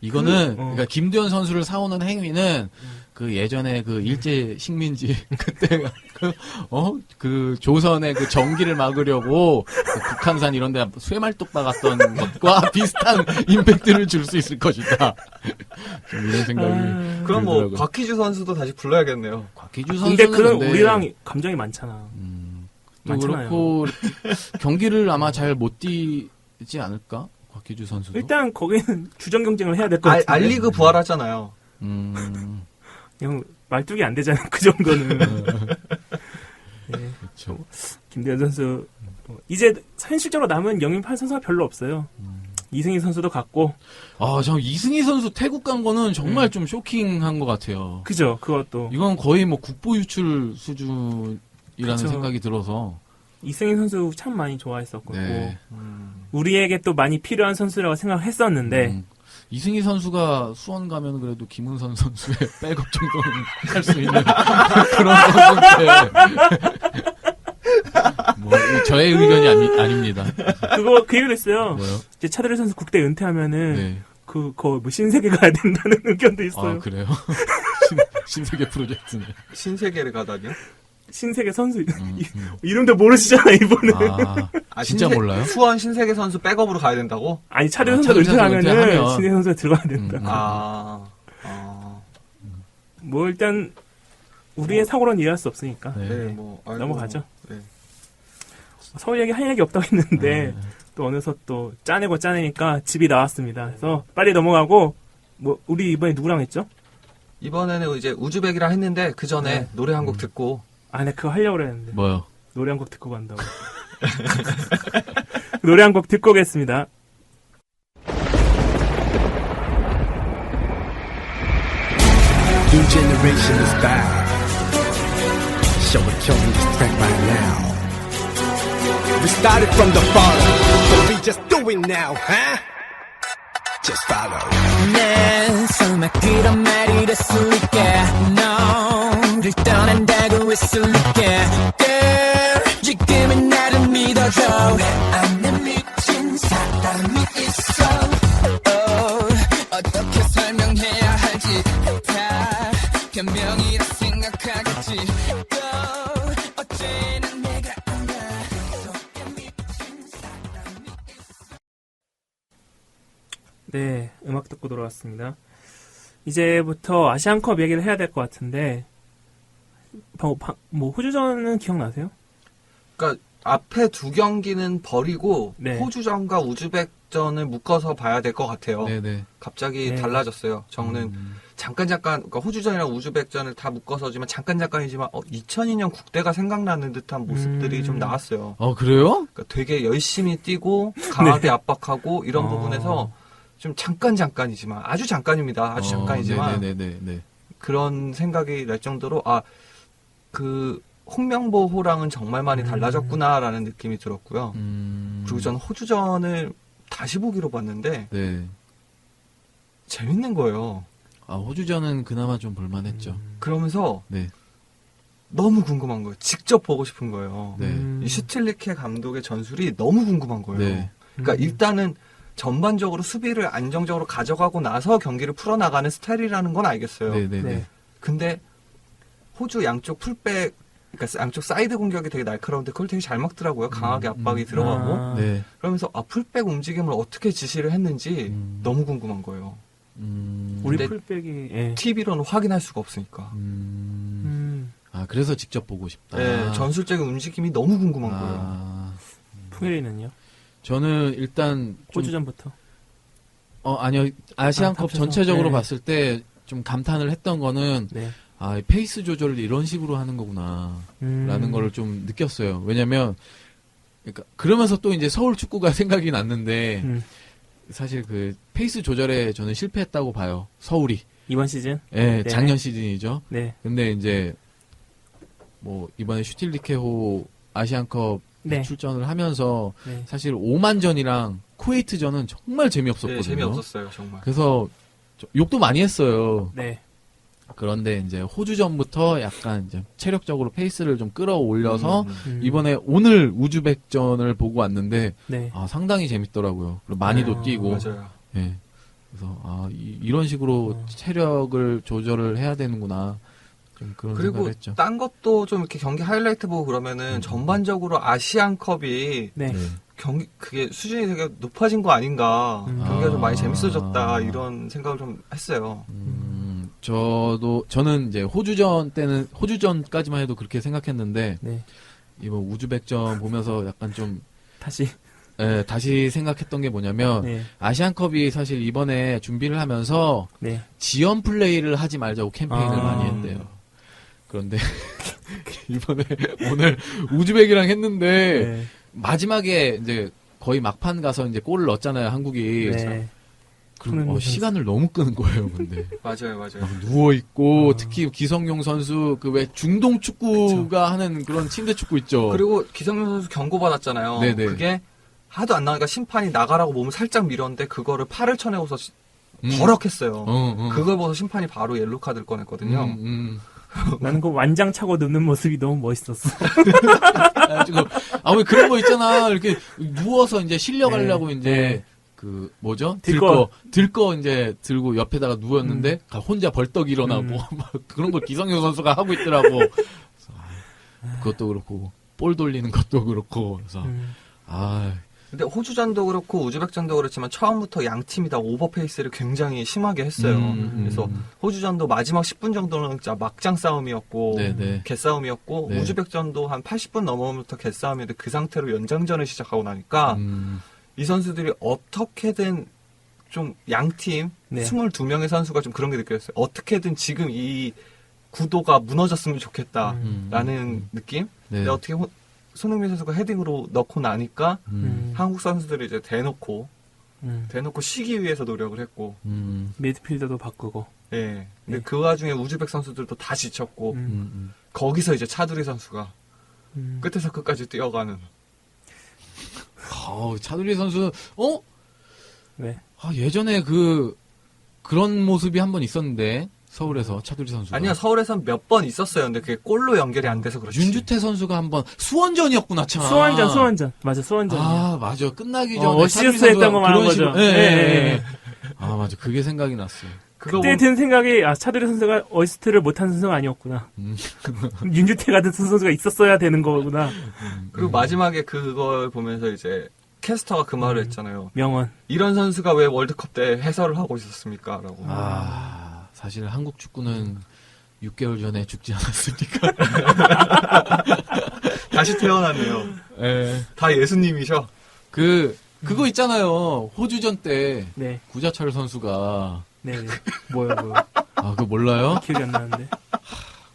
이거는 그, 그러니까 김두현 선수를 사오는 행위는 그 예전에 그 일제 식민지 그때 그 조선의 그 전기를 막으려고 그 북한산 이런 데 쇠말뚝 박았던 것과 비슷한 임팩트를 줄 수 있을 것이다. 좀 이런 생각이 그럼 뭐 들더라고요. 곽희주 선수도 다시 불러야겠네요. 곽희주 선수는 근데 그건 우리랑 감정이 많잖아. 또 많잖아요. 그렇고 경기를 아마 잘 못 뛰지 않을까? 곽희주 선수도. 일단 거기는 주전 경쟁을 해야 될 것 같은데. 알리그 부활하잖아요. 그냥 말뚝이 안 되잖아. 그 정도는. 네. 그렇죠. 김대현 선수 이제 현실적으로 남은 영입할 선수가 별로 없어요. 이승희 선수도 갔고. 저 이승희 선수 태국 간 거는 정말 좀 쇼킹한 것 같아요. 그죠. 그것도. 이건 거의 뭐 국보 유출 수준이라는 그쵸. 생각이 들어서. 이승희 선수 참 많이 좋아했었고. 네. 우리에게 또 많이 필요한 선수라고 생각했었는데. 이승희 선수가 수원 가면 그래도 김은선 선수의 백업 정도는 할 수 있는 그런 선수인데. 뭐, 저의 의견이 아닙니다. 그 얘기도 있어요. 뭐요? 이제 차두리 선수 국대 은퇴하면은, 네. 뭐 신세계 가야 된다는 의견도 있어요. 아, 그래요? 신세계 프로젝트네. 신세계를 가다니요? 신세계 선수. 이름도 모르시잖아, 이분은. 진짜 몰라요? 수원 신세계 선수 백업으로 가야 된다고? 아니, 차두리 선수가 차두리 선수 은퇴하면은, 은퇴하면. 신세계 선수가 들어가야 된다. 뭐, 일단, 우리의 사고로는 이해할 수 없으니까. 네. 네, 뭐 알고 넘어가죠. 네. 서울 얘기 할 얘기 없다고 했는데, 또 어느덧 또 짜내니까 집이 나왔습니다. 그래서 빨리 넘어가고, 뭐, 우리 이번에 누구랑 했죠? 이번에는 이제 우즈벡이랑 했는데 그 전에 네. 노래 한 곡 듣고 아, 네, 그거 하려고 그랬는데. 뭐요? 노래 한 곡 듣고 간다고. 노래 한 곡 듣고 오겠습니다. New generation is back. So we're killing this track right now. We started from the bottom, but we just do it now, huh? Just follow. 내 설마 그런 말이 될 수 있게 너를 떠난다고 했을 리게 Girl 지금은 나를 믿어줘 안에 미친 사람이 있어 어떻게 설명해야 할지 다 변명이라 생각하겠지 또 어째나 내가 안다 속에 미친 사람이 있어. 네, 음악 듣고 돌아왔습니다. 이제부터 아시안컵 얘기를 해야 될 것 같은데, 뭐, 호주전은 기억나세요? 그러니까 앞에 두 경기는 버리고 네. 호주전과 우즈벡전을 묶어서 봐야 될 것 같아요. 네네. 갑자기 네. 달라졌어요. 저는 잠깐 그러니까 호주전이랑 우즈벡전을 다 묶어서지만 잠깐이지만 2002년 국대가 생각나는 듯한 모습들이 좀 나왔어요. 그래요? 그러니까 되게 열심히 뛰고 강하게 압박하고 이런 어. 부분에서 좀 잠깐이지만 아주 잠깐입니다. 아주 잠깐이지만 네네네. 그런 생각이 날 정도로 그 홍명보호랑은 정말 많이 달라졌구나라는 느낌이 들었고요. 그리고 전 호주전을 다시 보기로 봤는데 네. 재밌는 거예요. 호주전은 그나마 좀 볼만했죠. 그러면서 네. 너무 궁금한 거예요. 직접 보고 싶은 거예요. 네. 이 슈틸리케 감독의 전술이 너무 궁금한 거예요. 네. 그러니까 일단은 전반적으로 수비를 안정적으로 가져가고 나서 경기를 풀어나가는 스타일이라는 건 알겠어요. 네네네. 네. 근데 호주 양쪽 풀백, 그러니까 양쪽 사이드 공격이 되게 날카로운데 그걸 되게 잘 막더라고요. 강하게 압박이 들어가고. 아. 네. 그러면서 풀백 움직임을 어떻게 지시를 했는지 너무 궁금한 거예요. 우리 근데 풀백이, 예. TV로는 확인할 수가 없으니까. 그래서 직접 보고 싶다. 네, 전술적인 움직임이 너무 궁금한 거예요. 풍일이는요? 저는 일단 좀 호주전부터. 아니요. 아시안컵 합쳐서? 전체적으로 네. 봤을 때 좀 감탄을 했던 거는 네. 이 페이스 조절을 이런 식으로 하는 거구나 라는 거를 좀 느꼈어요. 왜냐면 그러니까 그러면서 또 이제 서울 축구가 생각이 났는데 사실 그 페이스 조절에 저는 실패했다고 봐요. 서울이. 이번 시즌? 예, 네. 작년 시즌이죠. 네. 근데 이제 뭐 이번에 슈틸리케호 아시안컵 네. 출전을 하면서 네. 사실 오만전이랑 쿠웨이트전은 정말 재미없었거든요. 네, 재미없었어요, 정말. 그래서 욕도 많이 했어요. 네. 그런데 이제 호주전부터 약간 이제 체력적으로 페이스를 좀 끌어올려서 음. 이번에 오늘 우즈벡전을 보고 왔는데 네. 아, 상당히 재밌더라고요. 그리고 많이도 아, 뛰고. 맞아요. 예. 그래서 아, 이런 식으로 체력을 조절을 해야 되는구나. 좀 그런 그리고 생각을 했죠. 딴 것도 좀 이렇게 경기 하이라이트 보고 그러면은 전반적으로 아시안컵이 네. 네. 경기 그게 수준이 되게 높아진 거 아닌가. 경기가 좀 많이 재밌어졌다 이런 생각을 좀 했어요. 저는 이제 호주전까지만 해도 그렇게 생각했는데 네. 이번 우즈벡전 보면서 약간 좀 다시. 다시 생각했던 게 뭐냐면 네. 아시안컵이 사실 이번에 준비를 하면서 네. 지연 플레이를 하지 말자고 캠페인을 아. 많이 했대요. 그런데 이번에 오늘 우즈벡이랑 했는데 네. 마지막에 이제 거의 막판 가서 이제 골을 넣었잖아요, 한국이. 네. 그럼 손흥민 시간을 너무 끄는 거예요, 근데. 맞아요. 누워 있고 특히 기성용 선수 그 왜 중동 축구가 하는 그런 침대 축구 있죠. 그리고 기성용 선수 경고 받았잖아요. 네네. 그게 하도 안 나가니까 심판이 나가라고 몸을 살짝 밀었는데 그거를 팔을 쳐내고서 버럭했어요. 그걸 보고서 심판이 바로 옐로 카드를 꺼냈거든요. 나는 그 완장 차고 눕는 모습이 너무 멋있었어. 왜 그런 거 있잖아. 이렇게 누워서 이제 실려가려고 네. 이제 네. 그 뭐죠? 들거. 들거 이제 들고 옆에다가 누웠는데 혼자 벌떡 일어나고 막 그런 걸 기성용 선수가 하고 있더라고. 그래서, 그것도 그렇고 볼 돌리는 것도 그렇고 그래서 근데 호주전도 그렇고 우즈벡전도 그렇지만 처음부터 양 팀이 다 오버페이스를 굉장히 심하게 했어요. 그래서 호주전도 마지막 10분 정도는 진짜 막장 싸움이었고 네네. 개싸움이었고 네. 우즈벡전도 한 80분 넘어부터 개싸움인데 그 상태로 연장전을 시작하고 나니까 이 선수들이 어떻게든 좀 양팀 네. 22명의 선수가 좀 그런 게 느껴졌어요. 어떻게든 지금 이 구도가 무너졌으면 좋겠다라는 느낌? 네. 근데 어떻게 손흥민 선수가 헤딩으로 넣고 나니까 한국 선수들이 이제 대놓고 쉬기 위해서 노력을 했고 미드필더도 바꾸고. 예. 근데 네. 그 와중에 우즈벡 선수들도 다 지쳤고 거기서 이제 차두리 선수가 끝에서 끝까지 뛰어가는 차두리 선수 네. 예전에 그런 모습이 한 번 있었는데 서울에서 차두리 선수가 아니요, 서울에선 몇 번 있었어요. 근데 그게 골로 연결이 안 돼서 그렇지. 윤주태 선수가 한번 수원전이었구나 참. 수원전. 맞아, 수원전. 맞아. 끝나기 전에 어시스트 했던 거 말한 거죠. 예. 맞아. 그게 생각이 났어요. 그때 든 생각이 차두리 선수가 어시스트를 못한 선수가 아니었구나. 윤주태 같은 선수가 있었어야 되는 거구나. 그리고 마지막에 그걸 보면서 이제 캐스터가 그 말을 했잖아요. 명언. 이런 선수가 왜 월드컵 때 해설을 하고 있었습니까? 라고. 사실 한국 축구는 6개월 전에 죽지 않았습니까? 다시 태어났네요. 예. 다 예수님이셔. 그거 있잖아요. 호주전 때 네. 구자철 선수가 네. 뭐요, 그거. 그거 몰라요? 기억이 안 나는데.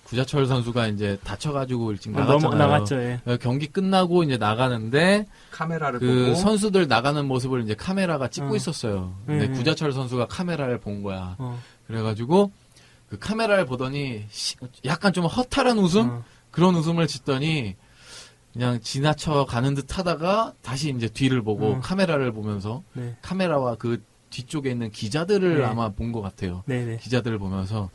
구자철 선수가 이제 다쳐가지고 일찍 나갔잖아요. 나갔죠, 예. 경기 끝나고 이제 나가는데 카메라를 그 보고. 선수들 나가는 모습을 이제 카메라가 찍고 있었어요. 근데 음. 구자철 선수가 카메라를 본 거야. 그래가지고 그 카메라를 보더니 약간 좀 허탈한 웃음? 그런 웃음을 짓더니 그냥 지나쳐 가는 듯 하다가 다시 이제 뒤를 보고 카메라를 보면서 네. 카메라와 그 뒤쪽에 있는 기자들을 네. 아마 본 것 같아요. 네네. 기자들을 보면서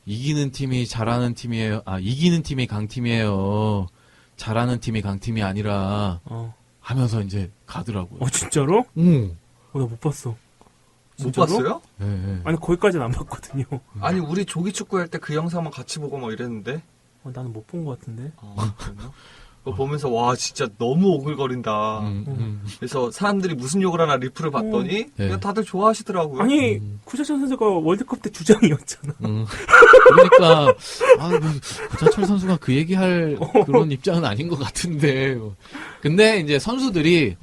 이기는 팀이 잘하는 팀이에요. 이기는 팀이 강팀이에요. 잘하는 팀이 강팀이 아니라 하면서 이제 가더라고요. 진짜로? 응. 나 못 봤어. 못 진짜로? 봤어요? 네. 아니, 거기까지는 안 봤거든요. 아니, 우리 조기 축구 할 때 그 영상만 같이 보고 뭐 이랬는데. 나는 못 본 것 같은데. 그랬나? 그거 보면서 와 진짜 너무 오글거린다. 그래서 사람들이 무슨 욕을 하나 리플을 봤더니 네. 그냥 다들 좋아하시더라고요. 아니, 구자철 선수가 월드컵 때 주장이었잖아. 그러니까 구자철 선수가 그 얘기할 그런 입장은 아닌 것 같은데. 근데 이제 선수들이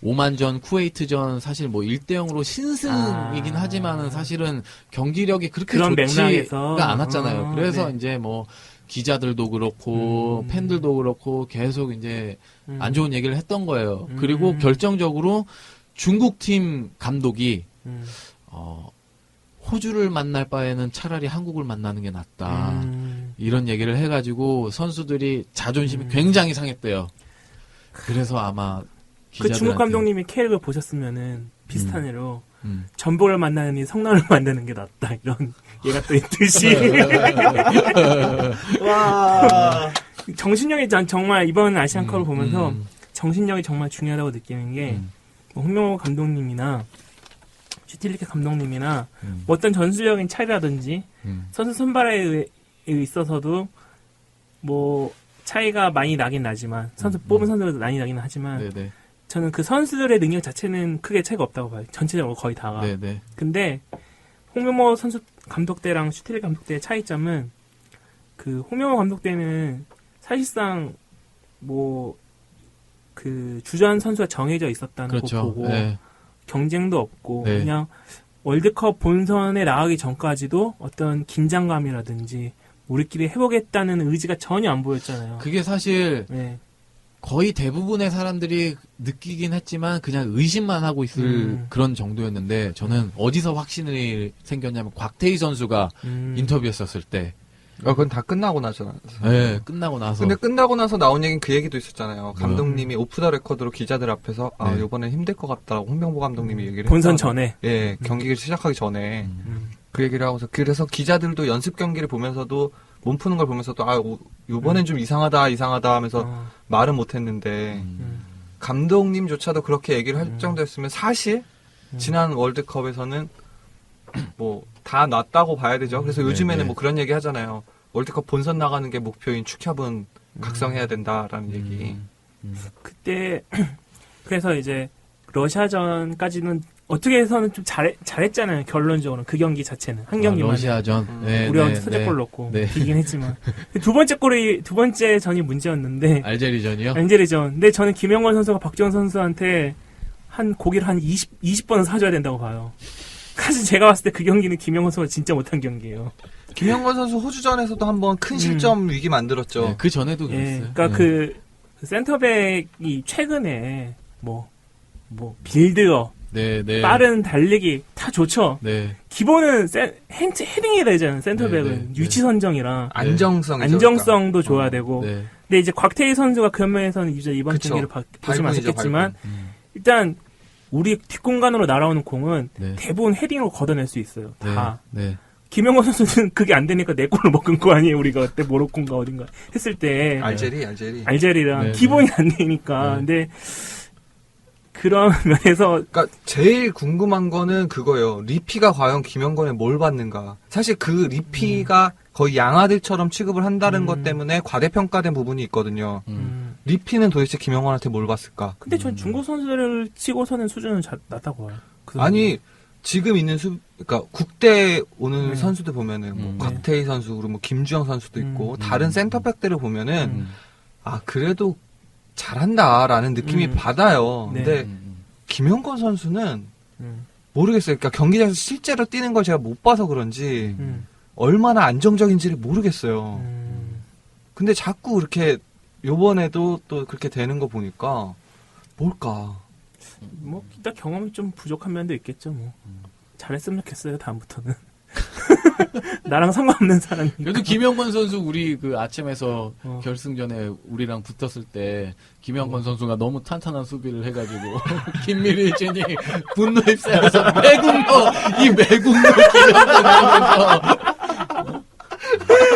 오만전, 쿠웨이트전 사실 뭐 1대0으로 신승이긴 하지만은 사실은 경기력이 그렇게 그런 맥락에서. 좋지가 않았잖아요. 그래서 이제 뭐 기자들도 그렇고 팬들도 그렇고 계속 이제 안 좋은 얘기를 했던 거예요. 그리고 결정적으로 중국 팀 감독이 음. 호주를 만날 바에는 차라리 한국을 만나는 게 낫다. 음. 이런 얘기를 해가지고 선수들이 자존심이 굉장히 상했대요. 그래서 아마 그 중국 기자들한테- 감독님이 캐릭을 보셨으면은 비슷한 애로 음. 전복을 만나느니 성남을 만드는 게 낫다 이런 얘가 또 있듯이 와. 정신력이 정말 이번 아시안컵을 보면서 음. 정신력이 정말 중요하다고 느끼는 게 음. 뭐 홍명호 감독님이나 슈틸리케 감독님이나 음. 뭐 어떤 전술적인 차이라든지 음. 선수 선발에 있어서도 뭐 차이가 많이 나긴 나지만 선수 뽑은 선수들도 많이 나긴 하지만 네네. 저는 그 선수들의 능력 자체는 크게 차이가 없다고 봐요. 전체적으로 거의 다가. 네네. 근데 홍명호 선수 감독 때랑 슈틸리케 감독 때의 차이점은 그 홍명호 감독 때는 사실상 뭐 그 주전 선수가 정해져 있었다는 거 그렇죠. 보고 네. 경쟁도 없고 네. 그냥 월드컵 본선에 나가기 전까지도 어떤 긴장감이라든지 우리끼리 해보겠다는 의지가 전혀 안 보였잖아요. 그게 사실 네. 거의 대부분의 사람들이 느끼긴 했지만 그냥 의심만 하고 있을 그런 정도였는데 저는 어디서 확신이 생겼냐면 곽태희 선수가 인터뷰했었을 때 그건 다 끝나고 나잖아. 네, 끝나고 나서 근데 끝나고 나서 나온 얘기는 그 얘기도 있었잖아요. 감독님이 오프 더 레코드로 기자들 앞에서 네. 이번엔 힘들 것 같다라고 홍명보 감독님이 얘기를 본선 했다고. 전에. 예, 경기를 시작하기 전에 음. 그 얘기를 하고서 그래서 기자들도 연습 경기를 보면서도 몸 푸는 걸 보면서도 요번엔 좀 이상하다 하면서 어. 말은 못 했는데 감독님조차도 그렇게 얘기를 할 정도였으면 사실 지난 월드컵에서는 뭐 다 놨다고 봐야 되죠. 그래서 요즘에는 네. 뭐 그런 얘기 하잖아요. 월드컵 본선 나가는 게 목표인 축협은 각성해야 된다라는 얘기. 그때 그래서 이제 러시아전까지는 어떻게 해서는 좀 잘했잖아요. 결론적으로 그 경기 자체는 한 경기만 러시아전 네, 우리가 네, 서재골 넣고 네. 이기긴 했지만 두 번째 전이 문제였는데 알제리전이요? 알제리전. 근데 저는 김영권 선수가 박지원 선수한테 한 고기를 한 20번은 사줘야 된다고 봐요. 사실 제가 봤을 때 그 경기는 김영권 선수가 진짜 못한 경기예요. 김영건 선수 호주전에서도 한번 큰 실점 위기 만들었죠. 네, 그 전에도 예, 그랬어요. 그러니까 네. 그 센터백이 최근에 뭐 빌드업, 네, 네. 빠른 달리기 다 좋죠. 네. 기본은 헤딩이 되잖아요. 센터백은 네, 네, 위치 선정이랑 안정성도 좋아야 되고. 네. 근데 이제 곽태희 선수가 그런 면에서는 이제 이번 그쵸. 경기를 보시면 발군이죠, 아셨겠지만 발군. 일단 우리 뒷공간으로 날아오는 공은 네. 대부분 헤딩으로 걷어낼 수 있어요. 다. 네. 김영건 선수는 그게 안 되니까 내 골을 먹은 거 아니에요. 우리가 그때 모로코인가 어딘가 했을 때 알제리랑 네, 기본이 안 되니까. 네. 근데 그런 면에서 그러니까 제일 궁금한 거는 그거예요. 리피가 과연 김영건에 뭘 받는가. 사실 그 리피가 거의 양아들처럼 취급을 한다는 것 때문에 과대평가된 부분이 있거든요. 리피는 도대체 김영건한테 뭘 받을까? 근데 전 중국 선수들을 치고서는 수준은 낮다고 봐요. 그 아니 지금 있는 그러니까 국대 오는 선수들 보면은 뭐 네. 곽태희 선수 그리고 뭐 김주영 선수도 있고 다른 센터백들을 보면은 그래도 잘한다라는 느낌이 받아요. 네. 근데 김영건 선수는 음. 모르겠어요. 그러니까 경기장에서 실제로 뛰는 걸 제가 못 봐서 그런지 음. 얼마나 안정적인지를 모르겠어요. 음. 근데 자꾸 이렇게 요번에도 또 그렇게 되는 거 보니까 뭘까? 뭐 일단 경험이 좀 부족한 면도 있겠죠. 뭐 잘했으면 좋겠어요. 다음부터는 나랑 상관없는 사람이. 그래도 김영건 선수 우리 그 아침에서 어. 결승전에 우리랑 붙었을 때 김영건 선수가 너무 탄탄한 수비를 해가지고 김미리 쟤니 분노 휩싸여서 이 매국노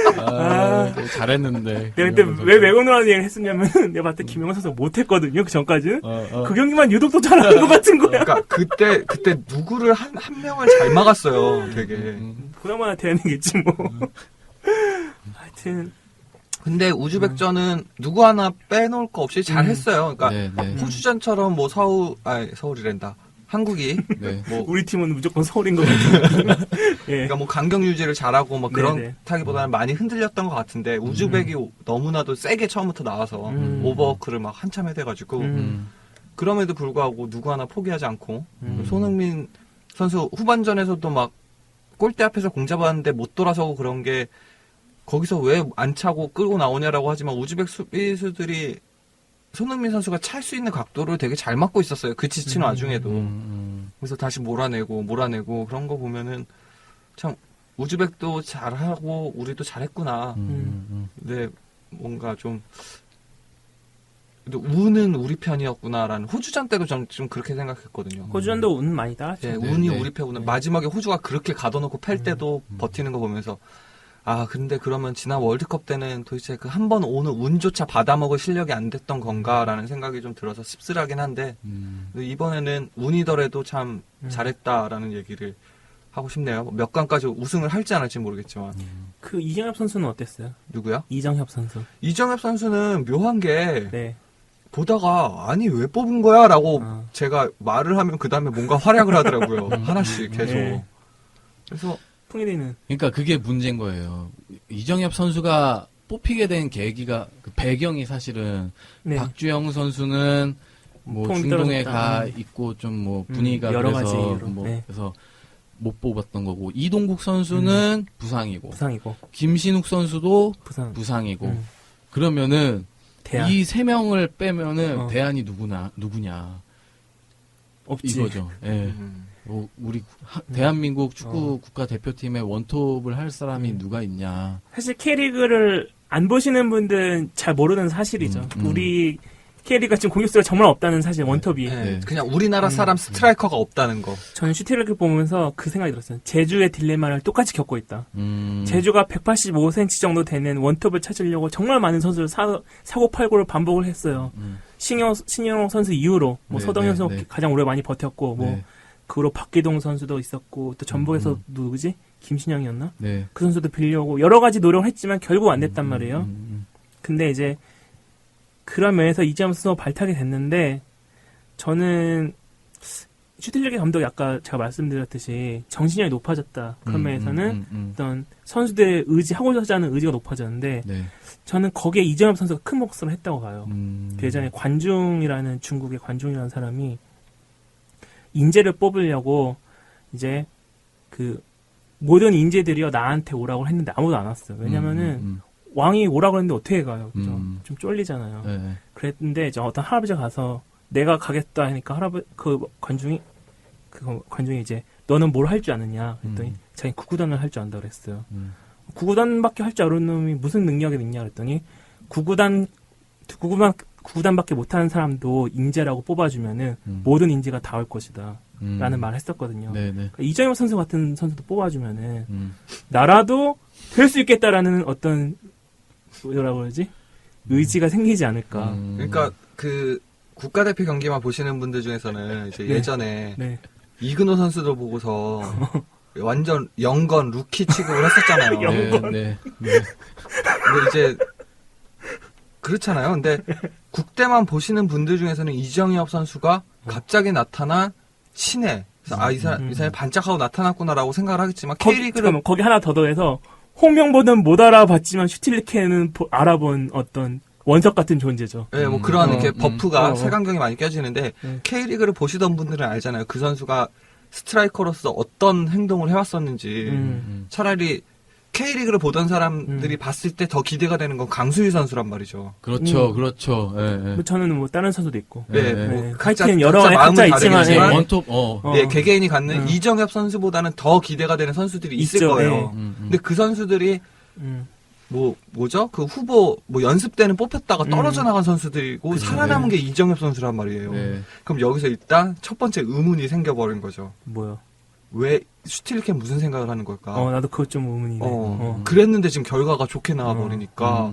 김영건 하면서 잘했는데. 내가 그때 김영건 왜 선수. 외국노라는 얘기를 했었냐면 내가 봤을 때 김영건 선수가 못했거든요. 그 전까지는. 어. 그 경기만 유독 더 잘하는 것 같은 거야. 그러니까 그때 누구를 한 명을 잘 막았어요. 되게. 그나마 대안이겠지 뭐. 하여튼 근데 우즈벡전은 누구 하나 빼놓을 거 없이 잘했어요. 그러니까 네, 네. 호주전처럼 뭐 서울이란다. 한국이 네. 뭐 우리 팀은 무조건 서울인 것 같은. 예. 그러니까 뭐 강경 유지를 잘하고 뭐 네네. 그렇다기보다는 많이 흔들렸던 것 같은데 우즈벡이 너무나도 세게 처음부터 나와서 오버워크를 막 한참 해대가지고 그럼에도 불구하고 누구 하나 포기하지 않고 손흥민 선수 후반전에서도 막 골대 앞에서 공 잡았는데 못 돌아서고 그런 게 거기서 왜 안 차고 끌고 나오냐라고 하지만 우즈벡 수비수들이 손흥민 선수가 찰 수 있는 각도를 되게 잘 맞고 있었어요. 그 지친 와중에도. 그래서 다시 몰아내고 그런 거 보면은 참 우즈벡도 잘하고 우리도 잘했구나. 근데 뭔가 좀 근데 운은 우리 편이었구나라는 호주전 때도 좀 그렇게 생각했거든요. 호주전도 운 많이 따랐죠. 예, 네, 운이 네. 우리 편은 마지막에 호주가 그렇게 가둬놓고 팰 때도 버티는 거 보면서 아 근데 그러면 지난 월드컵 때는 도대체 그 한 번 오는 운조차 받아먹을 실력이 안 됐던 건가라는 생각이 좀 들어서 씁쓸하긴 한데 이번에는 운이더라도 참 잘했다라는 얘기를 하고 싶네요. 몇 강까지 우승을 할지 안 할지 모르겠지만 그 이정엽 선수는 어땠어요? 누구야? 이정엽 선수. 이정엽 선수는 묘한 게 네. 보다가 아니 왜 뽑은 거야? 라고 아. 제가 말을 하면 그 다음에 뭔가 활약을 하더라고요. 하나씩 계속. 네. 그래서 풍일이는 그러니까 그게 문제인 거예요. 이정엽 선수가 뽑히게 된 계기가 그 배경이 사실은 네. 박주영 선수는 뭐 폼이 중동에 떨어졌다. 가 있고 좀 뭐 분위기가 여러 그래서 가지 이유로. 뭐 네. 그래서 못 뽑았던 거고 이동국 선수는 부상이고 부상이고 김신욱 선수도 부상. 부상이고 그러면은 대안 이 세 명을 빼면은 어. 대안이 누구냐 없지. 이거죠. 예. 뭐 우리 대한민국 축구 국가대표팀의 원톱을 할 사람이 누가 있냐. 사실 K리그를 안 보시는 분들은 잘 모르는 사실이죠. 우리 K리그가 지금 공격수가 정말 없다는 사실 원톱이. 네, 네. 그냥 우리나라 사람 스트라이커가 없다는 거. 저는 슈티를 보면서 그 생각이 들었어요. 제주의 딜레마를 똑같이 겪고 있다. 음. 제주가 185cm 정도 되는 원톱을 찾으려고 정말 많은 선수를 사고 팔고를 반복을 했어요. 신영호 선수 이후로 뭐 네, 서동현 네, 선수 네. 가장 오래 많이 버텼고 뭐 네. 그 후로 박기동 선수도 있었고 또 전북에서 누구지? 김신영이었나? 네. 그 선수도 빌려오고 여러 가지 노력을 했지만 결국 안 됐단 말이에요. 근데 이제 그런 면에서 이재영 선수가 발탁이 됐는데 저는 슈틸리게 감독이 아까 제가 말씀드렸듯이 정신력이 높아졌다. 그런 면에서는 어떤 선수들의 의지하고자 하는 의지가 높아졌는데 네. 저는 거기에 이정엽 선수가 큰 몫을 했다고 봐요. 음. 그 예전에 관중이라는 중국의 관중이라는 사람이 인재를 뽑으려고 이제 그 모든 인재들이요 나한테 오라고 했는데 아무도 안 왔어요. 왜냐면은 왕이 오라고 했는데 어떻게 가요? 그죠? 좀 쫄리잖아요. 네. 그랬는데 이제 어떤 할아버지가 가서 내가 가겠다 하니까 그 관중이 이제 너는 뭘 할 줄 아느냐 했더니 자기 구구단을 할 줄 안다 그랬어요. 구구단밖에 할 줄 아는 놈이 무슨 능력이 있냐 그랬더니 구구단밖에 못하는 사람도 인재라고 뽑아주면은 모든 인재가 다 올 것이다. 라는 말을 했었거든요. 네네. 그러니까 이정엽 선수 같은 선수도 뽑아주면은 나라도 될 수 있겠다라는 어떤 뭐라고 그러지? 의지가 생기지 않을까. 그러니까 그 국가대표 경기만 보시는 분들 중에서는 이제 네. 예전에 네. 이근호 선수들 보고서 완전 영건 루키 취급을 했었잖아요. 네. 네. 근데 이제 그렇잖아요. 근데 국대만 보시는 분들 중에서는 이정엽 선수가 갑자기 나타난 신예. 그래서 이 사람이 반짝하고 나타났구나라고 생각을 하겠지만 K리그를 거기 하나 더 더해서 홍명보는 못 알아봤지만 슈틸리케는 알아본 어떤 원석 같은 존재죠. 네, 뭐 그런 이렇게 버프가 어. 색안경이 많이 껴지는데 K리그를 보시던 분들은 알잖아요. 그 선수가 스트라이커로서 어떤 행동을 해왔었는지 차라리 K리그를 보던 사람들이 봤을 때 더 기대가 되는 건 강수희 선수란 말이죠. 그렇죠. 그렇죠. 예. 예. 뭐 저는 뭐 다른 선수도 있고. 네, 네. 뭐 네. 각자 하여튼 여러 각자 각자 마음은 있지만, 다르겠지만 예. 원톱 네, 개개인이 갖는 이정엽 선수보다는 더 기대가 되는 선수들이 있을 있죠, 거예요. 네. 근데 그 선수들이 뭐죠? 그 후보 뭐 연습 때는 뽑혔다가 떨어져 나간 선수들이고 살아남은 게 이정엽 선수란 말이에요. 네. 그럼 여기서 일단 첫 번째 의문이 생겨버린 거죠. 뭐요? 왜 슈틸리케 무슨 생각을 하는 걸까? 나도 그것 좀 의문이네. 그랬는데 지금 결과가 좋게 나와버리니까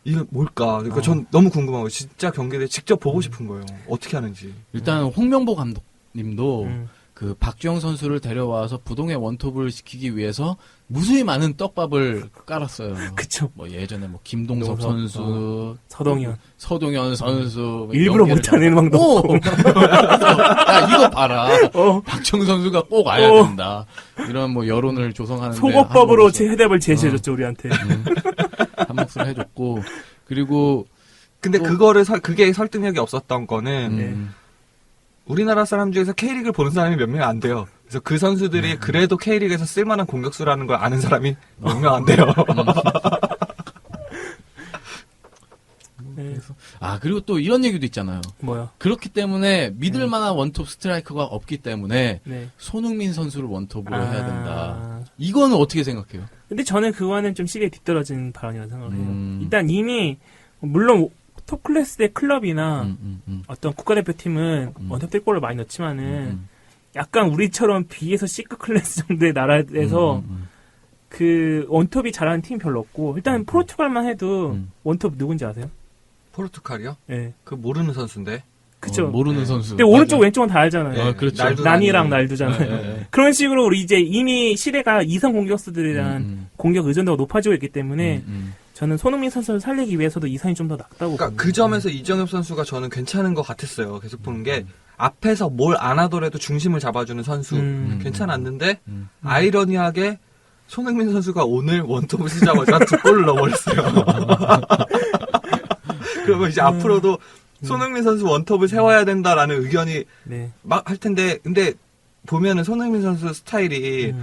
이게 뭘까? 그러니까 전 너무 궁금한 거예요. 진짜 경기를 직접 보고 싶은 거예요. 어떻게 하는지. 일단 홍명보 감독님도 음. 그 박주영 선수를 데려와서 부동의 원톱을 시키기 위해서 무수히 많은 떡밥을 깔았어요. 그쵸. 뭐 예전에 뭐 김동섭 김동섭, 선수, 서동현. 선수 일부러 못하는 방도 없고. 야 이거 봐라. 어. 박주영 선수가 꼭 와야 어. 된다. 이런 뭐 여론을 조성하는데 속어법으로 한 제 해답을 제시해줬죠, 우리한테. 몫을 해줬고 그리고 근데 그게 설득력이 없었던 거는 네. 우리나라 사람 중에서 K리그를 보는 사람이 몇 명 안 돼요. 그래서 그 선수들이 그래도 K리그에서 쓸만한 공격수라는 걸 아는 사람이 몇 명 안 돼요. 네. 아, 그리고 또 이런 얘기도 있잖아요. 뭐요? 그렇기 때문에 믿을 만한 원톱 스트라이커가 없기 때문에 네. 손흥민 선수를 원톱으로 아. 해야 된다. 이거는 어떻게 생각해요? 근데 저는 그거는 좀 시대에 뒤떨어진 발언이라고 생각을 해요. 일단 음. 이미 물론 톱 클래스의 클럽이나 어떤 국가대표팀은 음. 원톱 골을 많이 넣지만은 약간 우리처럼 B에서 C급 클래스 정도의 나라에서 그 원톱이 잘하는 팀이 별로 없고 일단 포르투갈만 해도 원톱 누군지 아세요? 포르투갈이요? 예. 그 모르는 선수인데. 그쵸. 모르는 네. 선수. 근데 오른쪽 맞아. 왼쪽은 다 알잖아요. 어, 그렇죠. 날도 난이랑 아니고. 날두잖아요. 네. 그런 식으로 우리 이제 이미 시대가 이성 공격수들이란 공격 의존도가 높아지고 있기 때문에 저는 손흥민 선수를 살리기 위해서도 이선이 좀 더 낫다고 그러니까 봅니다. 그 점에서 이정엽 선수가 저는 괜찮은 것 같았어요. 계속 보는 게 앞에서 뭘 안 하더라도 중심을 잡아주는 선수 괜찮았는데 아이러니하게 손흥민 선수가 오늘 원톱을 쓰자마자 2골을 넣어버렸어요. 그러면 이제 앞으로도 손흥민 선수 원톱을 세워야 된다라는 의견이 네. 막 할 텐데 근데 보면은 손흥민 선수 스타일이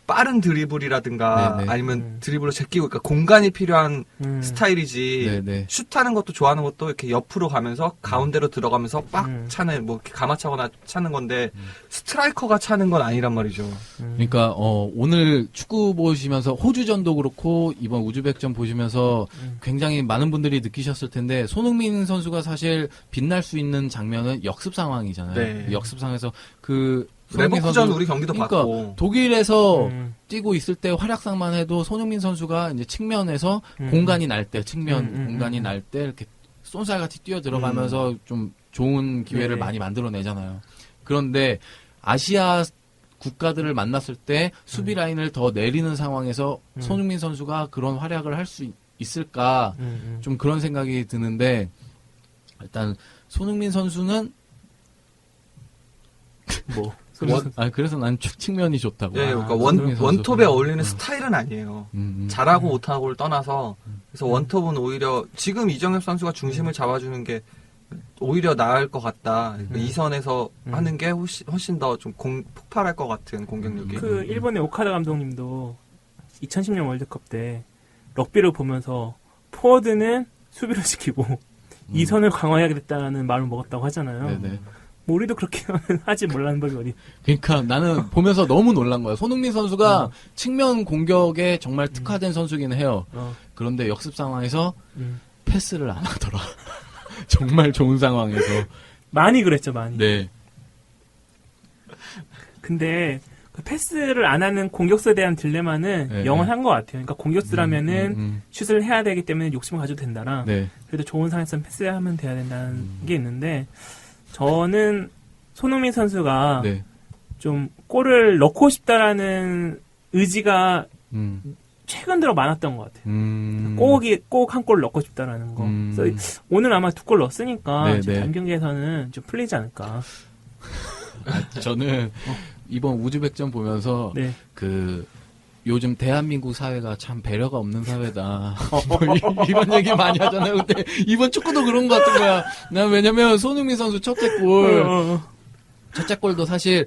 빠른 드리블이라든가 네네. 아니면 드리블로 제끼고 그러니까 공간이 필요한 음. 스타일이지 네네. 슛하는 것도 좋아하는 것도 이렇게 옆으로 가면서 가운데로 들어가면서 빡 차는 뭐 이렇게 감아차거나 차는 건데 스트라이커가 차는 건 아니란 말이죠. 그러니까 오늘 축구 보시면서 호주전도 그렇고 이번 우즈벡전 보시면서 굉장히 많은 분들이 느끼셨을 텐데 손흥민 선수가 사실 빛날 수 있는 장면은 역습 상황이잖아요. 네. 역습 상황에서 그 손흥민 레버쿠전 선수- 우리 경기도 그러니까 봤고 독일에서 뛰고 있을 때 활약상만 해도 손흥민 선수가 이제 측면에서 공간이 날 때 측면 공간이 날 때 이렇게 쏜살같이 뛰어 들어가면서 좀 좋은 기회를 네. 많이 만들어내잖아요. 그런데 아시아 국가들을 만났을 때 수비 라인을 더 내리는 상황에서 손흥민 선수가 그런 활약을 할 수 있을까 좀 그런 생각이 드는데 일단 손흥민 선수는 뭐 그래서 난 측면이 좋다고. 네, 그러니까 손흥민 선수. 원톱에 어울리는 스타일은 아니에요. 음. 잘하고 못하고를 떠나서 그래서 원톱은 오히려 지금 이정엽 선수가 중심을 잡아주는 게 오히려 나을 것 같다. 그러니까 이선에서 하는 게 훨씬 더 좀 폭발할 것 같은 공격력이. 그 일본의 오카다 감독님도 2010년 월드컵 때 럭비를 보면서 포워드는 수비를 시키고 이선을 강화해야겠다는 마음을 먹었다고 하잖아요. 네네. 뭐 우리도 그렇게 하지 몰라는 법이 어디. 그러니까 나는 보면서 너무 놀란 거야. 손흥민 선수가 측면 공격에 정말 특화된 선수긴 해요. 그런데 역습 상황에서 패스를 안 하더라. 정말 좋은 상황에서. 많이 그랬죠, 많이. 네. 근데 그 패스를 안 하는 공격수에 대한 딜레마는 네, 영원한 것 같아요. 그러니까 공격수라면은 음. 슛을 해야 되기 때문에 욕심을 가져도 된다라. 네. 그래도 좋은 상황에서는 패스하면 돼야 된다는 게 있는데 저는 손흥민 선수가 네. 좀 골을 넣고 싶다라는 의지가 음. 최근 들어 많았던 것 같아요. 음. 꼭 한 골 넣고 싶다라는 거. 그래서 오늘 아마 2골 넣었으니까 네, 이제 네. 다음 경기에서는 좀 풀리지 않을까. 저는 이번 우즈벡전 보면서 네. 그 요즘 대한민국 사회가 참 배려가 없는 사회다. 뭐 이런 얘기 많이 하잖아요. 근데 이번 축구도 그런 것 같은 거야. 난 왜냐면 손흥민 선수 첫째 골도 사실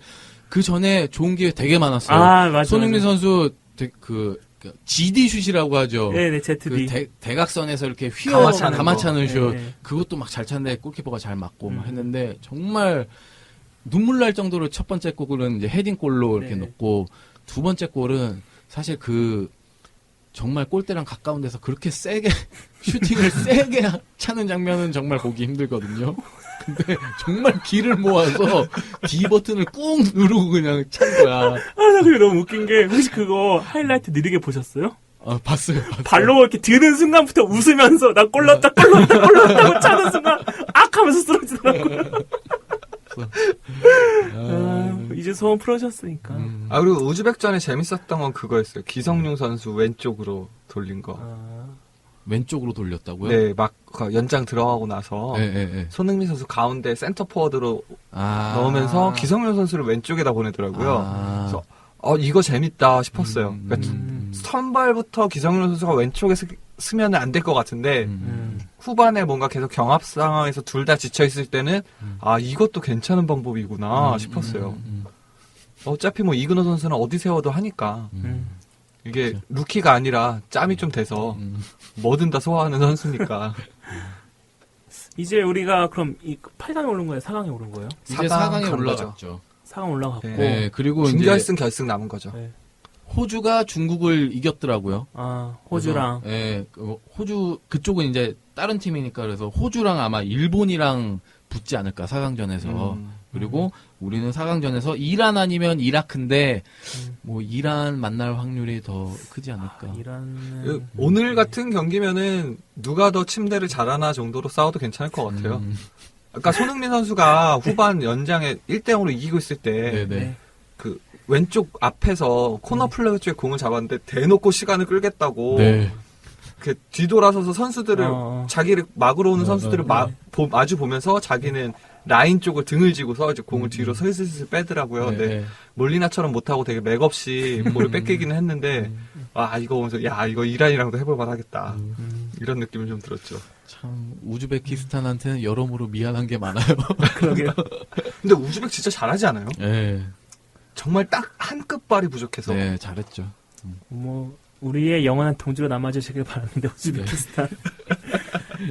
그 전에 좋은 기회 되게 많았어요. 아, 맞아. 손흥민 선수 그 GD 슛이라고 하죠. 네네, ZD. 그 대각선에서 이렇게 휘어 감아차는 슛. 네. 그것도 막 잘 찼는데 골키퍼가 잘 맞고 막 했는데 정말 눈물 날 정도로 첫 번째 골은 이제 헤딩골로 이렇게 네. 넣고 두 번째 골은 사실 그 정말 골대랑 가까운 데서 그렇게 세게 슈팅을 세게 차는 장면은 정말 보기 힘들거든요. 근데 정말 기를 모아서 D 버튼을 꾹 누르고 그냥 찬 거야. 아, 나 그게 너무 웃긴 게 혹시 그거 하이라이트 느리게 보셨어요? 봤어요. 발로 이렇게 드는 순간부터 웃으면서 나 골 넣었다 하고 차는 순간 악 하면서 쓰러지더라고요. 이제 소원 풀어졌으니까. 아 그리고 우즈벡전에 재밌었던 건 그거였어요. 기성용 선수 왼쪽으로 돌린 거. 왼쪽으로 돌렸다고요? 네, 막 연장 들어가고 나서 네. 손흥민 선수 가운데 센터 포워드로 아. 넣으면서 기성용 선수를 왼쪽에다 보내더라고요. 그래서 이거 재밌다 싶었어요. 그러니까 선발부터 기성용 선수가 왼쪽에 쓰면 안 될 것 같은데 후반에 뭔가 계속 경합 상황에서 둘 다 지쳐 있을 때는 이것도 괜찮은 방법이구나 싶었어요. 어차피 뭐 이근호 선수는 어디 세워도 하니까 이게 그렇죠. 루키가 아니라 짬이 좀 돼서 뭐든 다 소화하는 선수니까. 이제 우리가 그럼 이 8강에 오른 거예요? 4강에 오른 거예요? 이제 4강 4강에 간 올라갔죠. 4강 올라갔고. 네, 그리고 이제 준결승 결승 남은 거죠. 네. 호주가 중국을 이겼더라고요. 아, 호주랑. 그래서, 예, 호주 그쪽은 이제 다른 팀이니까 그래서 호주랑 아마 일본이랑 붙지 않을까 4강전에서. 그리고 우리는 4강전에서 이란 아니면 이라크인데 뭐 이란 만날 확률이 더 크지 않을까. 이란은. 오늘 같은 경기면은 누가 더 침대를 잘하나 정도로 싸워도 괜찮을 것 같아요. 아까 손흥민 선수가 후반 연장에 1대0으로 이기고 있을 때 네네. 네. 그 왼쪽 앞에서 코너 플래그 쪽에 공을 잡았는데 대놓고 시간을 끌겠다고 네. 그 뒤돌아서서 선수들을 자기를 막으러 오는 선수들을 마주 보면서 자기는 라인 쪽을 등을 지고서 이제 공을 뒤로 슬슬슬 빼더라고요. 근데 네. 몰리나처럼 못하고 되게 맥없이 볼을 뺏기기는 했는데 아 이거 보면서 야 이거 이란이랑도 해볼만 하겠다 이런 느낌이 좀 들었죠. 참 우즈베키스탄한테는 여러모로 미안한 게 많아요. 그러게요. 근데 우즈벡 진짜 잘하지 않아요? 네. 정말 딱 한 끝발이 부족해서 네, 잘했죠. 뭐, 우리의 영원한 동지로 남아주시길 바랍니다, 우즈베키스탄.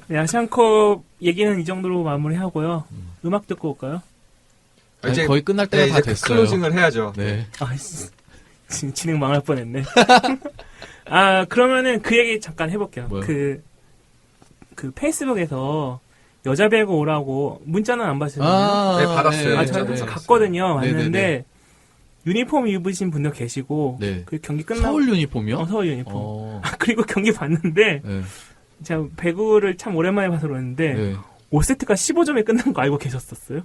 네, 아시안컵 얘기는 이 정도로 마무리하고요. 음악 듣고 올까요? 아니, 거의 끝날 때가 네, 다 이제 됐어요. 클로징을 해야죠. 네. 아이씨, 진행 망할 뻔했네. 아, 그러면은 그 얘기 잠깐 해볼게요. 뭐요? 그 페이스북에서 여자 배구 오라고 문자는 안 받으셨나요? 네, 받았어요. 아, 제가 그래서 갔거든요. 왔는데 네네네. 유니폼 입으신 분도 계시고 네. 그 경기 끝나고 서울 유니폼이요? 서울 유니폼. 어. 아, 그리고 경기 봤는데 네. 제가 배구를 참 오랜만에 봐서 그러는데 네. 5세트가 15점에 끝난 거 알고 계셨었어요?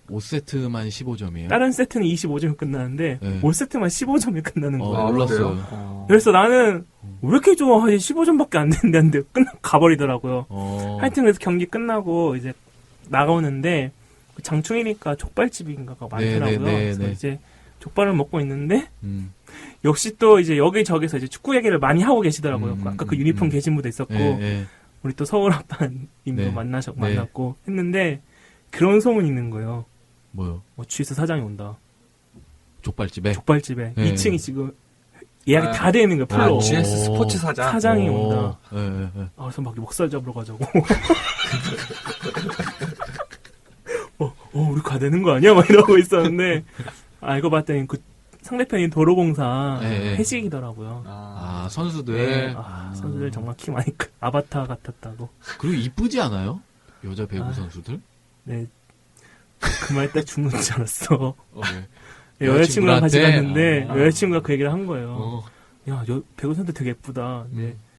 5세트만 15점이에요? 다른 세트는 25점에 끝나는데 네. 5세트만 15점에 끝나는 거예요. 아, 몰랐어요. 그래요? 그래서 나는 왜 이렇게 좋아하지? 15점밖에 안 된다는데 가버리더라고요. 하여튼 그래서 경기 끝나고 이제 나가오는데 장충이니까 족발집인가가 많더라고요. 네, 그래서 네. 이제 족발을 먹고 있는데 음. 역시 또 이제 여기저기서 이제 축구 얘기를 많이 하고 계시더라고요. 아까 그 유니폼 음. 계신 분도 있었고 네, 네. 우리 또 서울 아빠님도 네. 만났고 했는데 그런 소문이 있는 거예요. 뭐요? GS 사장이 온다. 족발집에? 족발집에 네. 2층이 지금 예약이 아, 다 되어 있는 거예요. 풀로. GS 스포츠 사장. 사장이 어. 온다. 네, 네, 네. 아, 그래서 막 목살 잡으러 가자고. 우리 가야 되는 거 아니야? 막 이러고 있었는데, 알고 봤더니 그 상대편이 도로공사 네. 회식이더라고요. 아, 선수들. 선수들 정말 키 많이 아바타 같았다고. 그리고 이쁘지 않아요? 여자 배구 아. 선수들? 네. 그 말 딱 죽는 줄 알았어. 네. 네, 여자친구랑 같이 여자친구한테? 갔는데, 아. 여자친구가 그 얘기를 한 거예요. 어. 야, 배구 선수 되게 예쁘다. 근데